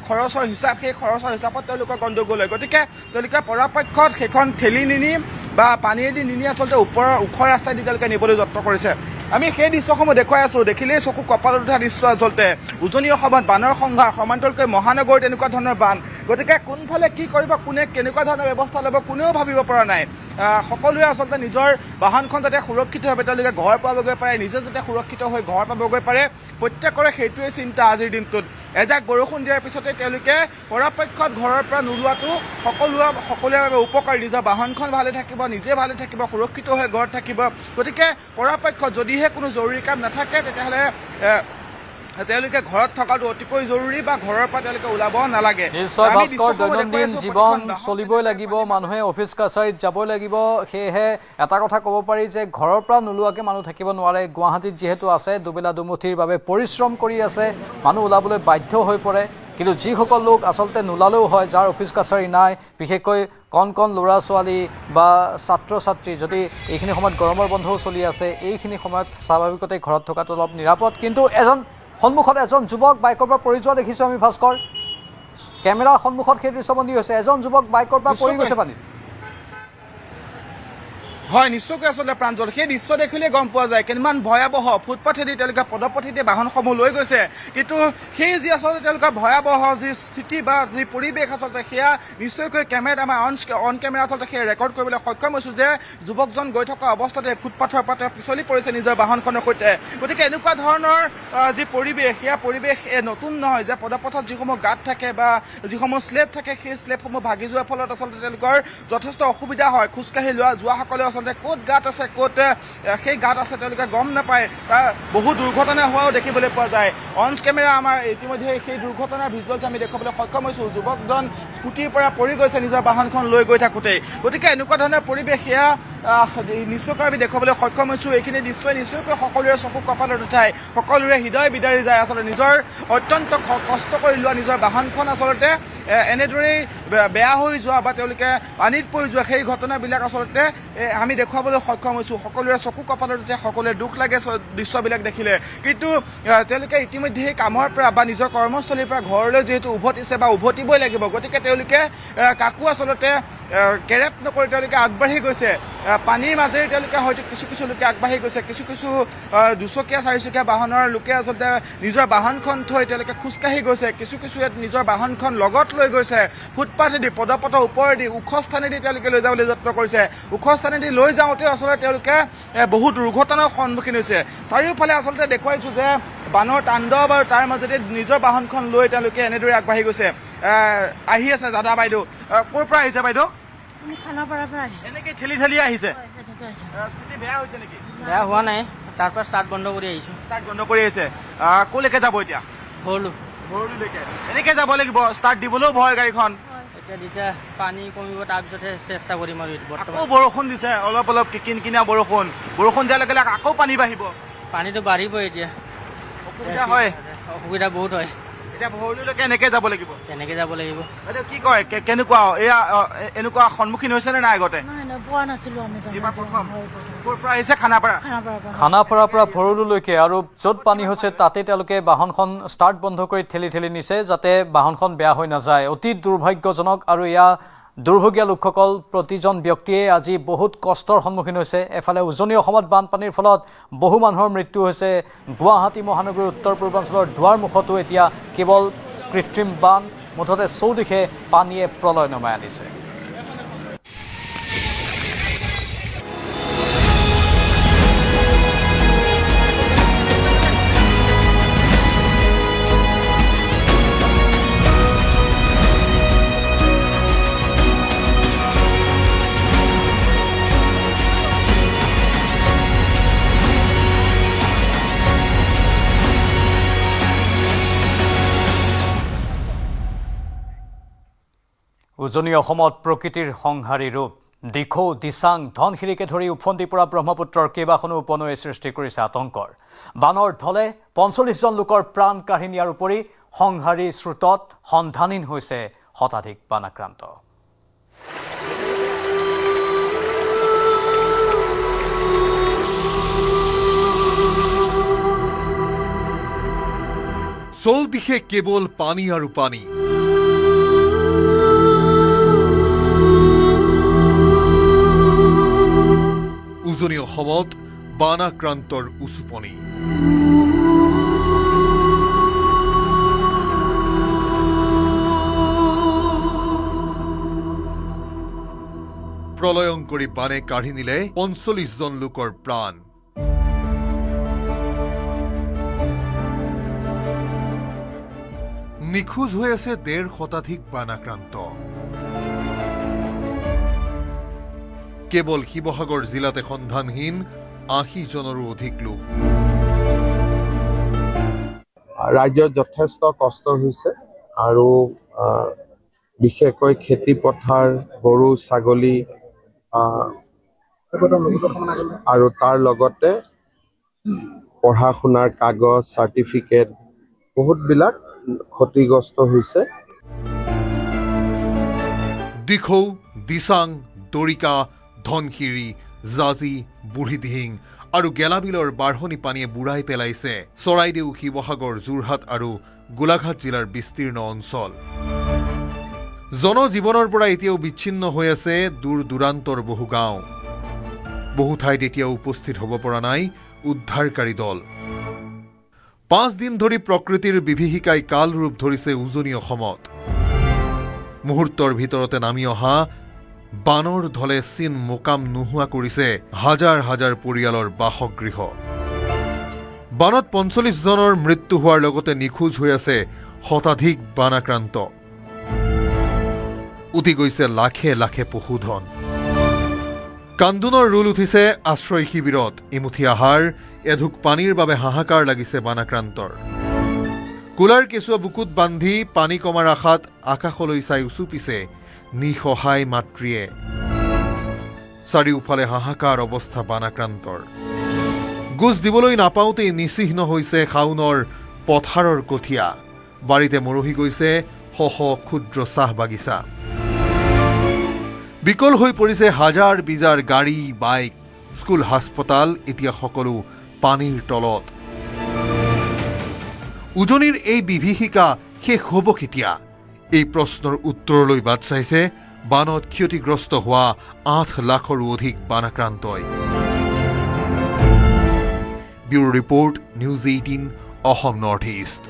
খৰচৰ হিচাপ, সেই খৰচৰ হিচাপত তেওঁলোকৰ গণ্ডগোল হয়। গতিকে তেওঁলোকে পৰাপক্ষত সেইখন ঠেলি নিনি বা পানীয়েদি নিনি আচলতে ওপৰৰ ওখ ৰাস্তাইদি তেওঁলোকে নিবলৈ যত্ন কৰিছে। আমি সেই দৃশ্যসমূহ দেখুৱাই আছোঁ, দেখিলেই চকু কপালত উঠা দৃশ্য আচলতে উজনি অসমত বানৰ সংঘাত, সমান্তৰালকৈ মহানগৰীত এনেকুৱা ধৰণৰ বান। গতিকে কোনফালে কি কৰিব, কোনে কেনেকুৱা ধৰণৰ ব্যৱস্থা ল'ব, কোনেও ভাবিব পৰা নাই। সকলোৱে আচলতে নিজৰ বাহনখন যাতে সুৰক্ষিতভাৱে তেওঁলোকে ঘৰ পাবগৈ পাৰে, নিজে যাতে সুৰক্ষিত হৈ ঘৰ পাবগৈ পাৰে, প্ৰত্যেকৰে সেইটোৱে চিন্তা আজিৰ দিনটোত। এজাক বৰষুণ দিয়াৰ পিছতে তেওঁলোকে পৰাপক্ষত ঘৰৰ পৰা নোলোৱাটো সকলোৰে বাবে উপকাৰী। নিজৰ বাহনখন ভালে থাকিব, নিজে ভালে থাকিব, সুৰক্ষিত হৈ ঘৰত থাকিব। গতিকে পৰাপক্ষত যদিহে কোনো জৰুৰী কাম নাথাকে তেতিয়াহ'লে তেওঁলোকে ঘৰত থকাটো অতিকৈ জৰুৰী বা ঘৰৰ পৰা তেওঁলোকে ওলাব নালাগে।
নিশ্চয় ভাস্কৰ, দৈনন্দিন জীৱন চলিবই লাগিব, মানুহে অফিচ কাছাৰীত যাবই লাগিব। সেয়েহে এটা কথা ক'ব পাৰি যে ঘৰৰ পৰা নোলোৱাকৈ মানুহ থাকিব নোৱাৰে। গুৱাহাটীত যিহেতু আছে, দুবেলা দুমুঠিৰ বাবে পৰিশ্ৰম কৰি আছে, মানুহ ওলাবলৈ বাধ্য হৈ পৰে। কিন্তু যিসকল লোক আচলতে নোলালেও হয়, যাৰ অফিচ কাছাৰী নাই, বিশেষকৈ কণ কণ ল'ৰা ছোৱালী বা ছাত্ৰ ছাত্ৰী, যদি এইখিনি সময়ত গৰমৰ বন্ধও চলি আছে, এইখিনি সময়ত স্বাভাৱিকতে ঘৰত থকাটো অলপ নিৰাপদ। কিন্তু সন্মুখত এজন যুৱক বাইকৰ পৰা পৰি যোৱা দেখিছোঁ আমি ভাস্কৰ, কেমেৰাৰ সন্মুখত সেই দৃশ্যবন্দী হৈছে। এজন যুৱক বাইকৰ পৰা পৰি গৈছে পানীত।
হয়, নিশ্চয়কৈ আচলতে প্ৰাঞ্জল, সেই দৃশ্য দেখিলে গম পোৱা যায় কিমান ভয়াৱহ। ফুটপাথেদি তেওঁলোকে পদপথেদি বাহনসমূহ লৈ গৈছে, কিন্তু সেই যি আচলতে তেওঁলোকৰ ভয়াৱহ যি স্থিতি বা যি পৰিৱেশ আচলতে সেয়া নিশ্চয়কৈ কেমেৰাত আমাৰ অন কেমেৰা আচলতে সেই ৰেকৰ্ড কৰিবলৈ সক্ষম হৈছোঁ যে যুৱকজন গৈ থকা অৱস্থাতে ফুটপাথৰ পৰা তেওঁ পিছলি পৰিছে নিজৰ বাহনখনৰ সৈতে। গতিকে এনেকুৱা ধৰণৰ যি পৰিৱেশ, সেয়া পৰিৱেশ নতুন নহয় যে পদপথত যিসমূহ গাঁত থাকে বা যিসমূহ স্লেব থাকে, সেই স্লেবসমূহ ভাগি যোৱাৰ ফলত আচলতে তেওঁলোকৰ যথেষ্ট অসুবিধা হয়। খোজকাঢ়ি যোৱাসকলে আচলতে ক'ত গাঁত আছে, ক'ত সেই গাঁত আছে তেওঁলোকে গম নাপায়। তাৰ বহু দুৰ্ঘটনা হোৱাও দেখিবলৈ পোৱা যায়। অন কেমেৰা আমাৰ ইতিমধ্যে সেই দুৰ্ঘটনাৰ ভিজুৱেলছ আমি দেখুৱাবলৈ সক্ষম হৈছোঁ। যুৱকজন স্কুটিৰ পৰা পৰি গৈছে নিজৰ বাহনখন লৈ গৈ থাকোঁতেই। গতিকে এনেকুৱা ধৰণৰ পৰিৱেশ সেয়া নিশ্চয়কৈ আমি দেখুৱাবলৈ সক্ষম হৈছোঁ। এইখিনি নিশ্চয়কৈ সকলোৰে চকু কপালত উঠাই, সকলোৰে হৃদয় বিদাৰি যায়। আচলতে নিজৰ অত্যন্ত কষ্ট কৰি লোৱা নিজৰ বাহনখন আচলতে এনেদৰেই বেয়া হৈ যোৱা বা তেওঁলোকে পানীত পৰি যোৱা, সেই ঘটনাবিলাক আচলতে আমি দেখুৱাবলৈ সক্ষম হৈছোঁ। সকলোৰে চকু কপালত উঠে, সকলোৰে দুখ লাগে দৃশ্যবিলাক দেখিলে। কিন্তু তেওঁলোকে ইতিমধ্যে সেই কামৰ পৰা বা নিজৰ কৰ্মস্থলীৰ পৰা ঘৰলৈ যিহেতু উভতিছে বা উভতিবই লাগিব, গতিকে তেওঁলোকে কাকো আচলতে কেৰেপ নকৰি তেওঁলোকে আগবাঢ়ি গৈছে। পানীৰ মাজেৰে তেওঁলোকে হয়তো কিছু লোকে আগবাঢ়ি গৈছে, কিছু দুচকীয়া চাৰিচকীয়া বাহনৰ লোকে আচলতে নিজৰ বাহনখন থৈ তেওঁলোকে খোজকাঢ়ি গৈছে, কিছু নিজৰ বাহনখন লগত লৈ গৈছে। ফুটপাথেদি পদপথৰ ওপৰেদি ওখ স্থানেদি তেওঁলোকে লৈ যাবলৈ যত্ন কৰিছে। ওখ স্থানেদি লৈ যাওঁতে আচলতে তেওঁলোকে বহু দুৰ্ঘটনাৰ সন্মুখীন হৈছে। চাৰিওফালে আচলতে দেখুৱাইছোঁ যে বানৰ তাণ্ডৱ আৰু তাৰ মাজতে নিজৰ বাহনখন লৈ তেওঁলোকে এনেদৰে আগবাঢ়ি গৈছে। আহি আছে দাদা বাইদেউ, ক'ৰ পৰা আহিছে বাইদেউ?
খানাপাৰাৰ পৰা আহিছে।
এনেকৈ ঠেলি আহিছে, স্থিতি বেয়া হৈছে নেকি?
বেয়া হোৱা নাই, তাৰ পৰা ষ্টাৰ্ট বন্ধ কৰি আহিছোঁ।
ষ্টাৰ্ট বন্ধ কৰি আহিছে। ক'লৈকে যাব এতিয়া? ভৰলুলৈকে। এনেকৈ যাব লাগিব, ষ্টাৰ্ট দিবলৈও ভয় গাড়ীখন।
যেতিয়া পানী কমিব তাৰপিছতহে চেষ্টা কৰিম আৰু
আকৌ বৰষুণ দিছে, অলপ কিনকিনীয়া বৰষুণ দিয়াৰ লগে লগে আকৌ পানী বাঢ়িব।
পানীটো বাঢ়িবই এতিয়া,
অসুবিধা হয়,
অসুবিধা বহুত হয়।
এতিয়া ভৰলুলৈকে এনেকৈ যাব লাগিব।
তেনেকৈ যাব লাগিব।
বাইদেউ কি কয়, কেনেকুৱা এয়া এনেকুৱা সন্মুখীন হৈছে নে নাই আগতে?
পোৱা নাছিলোঁ আমি।
এইবাৰ প্ৰথম। ক'ৰ পৰা আহিছে? খানাপাৰা।
খানাপাৰাৰ পৰা ভৰলুলৈকে, আৰু য'ত পানী হৈছে তাতে তেওঁলোকে বাহনখন ষ্টাৰ্ট বন্ধ কৰি ঠেলি নিছে যাতে বাহনখন বেয়া হৈ নাযায়। অতি দুৰ্ভাগ্যজনক, আৰু এয়া দুৰ্ভগীয়া লোকসকল প্ৰতিজন ব্যক্তিয়ে আজি বহুত কষ্টৰ সন্মুখীন হৈছে। এফালে উজনি অসমত বানপানীৰ ফলত বহু মানুহৰ মৃত্যু হৈছে। গুৱাহাটী মহানগৰীৰ উত্তৰ পূৰ্বাঞ্চলৰ দুৱাৰমুখতো এতিয়া কেৱল কৃত্ৰিম বান, মুঠতে চৌদিশে পানীয়ে প্ৰলয় নমাই আনিছে। উজনি অসমত প্ৰকৃতিৰ সংহাৰী ৰূপ। দিখৌ, দিচাং, ধনশিৰিকে ধৰি উফন্দি পৰা ব্ৰহ্মপুত্ৰৰ কেইবাখনো উপনৈয়ে সৃষ্টি কৰিছে আতংকৰ। বানৰ ঢলে ৪৫জন লোকৰ প্ৰাণ কাঢ়ি নিয়াৰ উপৰি সংহাৰী স্ৰোতত সন্ধানহীন হৈছে শতাধিক বানাক্ৰান্ত।
চৌদিশে কেৱল পানী আৰু পানী। অসমত বানাক্ৰান্তৰ উচুপনি। প্ৰলয়ংকৰী বানে কাঢ়ি নিলে ৪৫জন লোকৰ প্ৰাণ। নিখোজ হৈ আছে ১.৫ শতাধিক বানাক্ৰান্ত। কেৱল শিৱসাগৰ জিলাতে সন্ধানহীন ৮০ জনৰো অধিক লোক।
ৰাজ্যত যথেষ্ট কষ্ট হৈছে আৰু বিশেষকৈ খেতি পথাৰ, গৰু ছাগলী আৰু তাৰ লগতে পঢ়া শুনাৰ কাগজ, চাৰ্টিফিকেট বহুতবিলাক ক্ষতিগ্ৰস্ত হৈছে।
দিখৌ, দিচাং, দৰিকা, ধনশিৰি, জাজি, বুঢ়ীদিহিং আৰু গেলাবিলৰ বাঢ়নি পানীয়ে বুঢ়াই পেলাইছে চৰাইদেউ, শিৱসাগৰ, যোৰহাট আৰু গোলাঘাট জিলাৰ বিস্তীৰ্ণ অঞ্চল। জনজীৱনৰ পৰা এতিয়াও বিচ্ছিন্ন হৈ আছে দূৰ দূৰান্তৰ বহু গাঁও। বহু ঠাইত এতিয়াও উপস্থিত হ'ব পৰা নাই উদ্ধাৰকাৰী দল। ৫ দিন ধৰি প্ৰকৃতিৰ বিভীষিকাই কাল ৰূপ ধৰিছে উজনি অসমত। মুহূৰ্তৰ ভিতৰতে নামি অহা বানৰ ঢলে চিন মোকাম নোহোৱা কৰিছে হাজাৰ হাজাৰ পৰিয়ালৰ বাসগৃহ। বানত ৪৫ জনৰ মৃত্যু হোৱাৰ লগতে নিখোজ হৈ আছে শতাধিক বানাক্ৰান্ত। উটি গৈছে লাখে লাখে পশুধন। কান্দোনৰ ৰোল উঠিছে আশ্ৰয় শিবিৰত। এমুঠি আহাৰ, এঢোক পানীৰ বাবে হাহাকাৰ লাগিছে বানাক্ৰান্তৰ। কুলাৰ কেঁচুৱা বুকুত বান্ধি পানী কমাৰ আশাত আকাশলৈ চাই উচুপিছে নিসহায় মাতৃয়ে। চাৰিওফালে হাহাকাৰ অৱস্থা বানাক্ৰান্তৰ। গোজ দিবলৈ নাপাওঁতেই নিচিহ্ন হৈছে শাওনৰ পথাৰৰ কঠীয়া। বাৰীতে মৰহি গৈছে শ শ ক্ষুদ্ৰ চাহ বাগিচা। বিকল হৈ পৰিছে হাজাৰ বিজাৰ গাড়ী, বাইক, স্কুল, হাস্পতাল, এতিয়া সকলো পানীৰ তলত। উজনিৰ এই বিভীষিকা শেষ হ'ব কেতিয়া? এই প্ৰশ্নৰ উত্তৰলৈ বাট চাইছে বানত ক্ষতিগ্ৰস্ত হোৱা ৮ লাখৰো অধিক বানাক্ৰান্তই। Bureau report, news ১৮ Assam north east.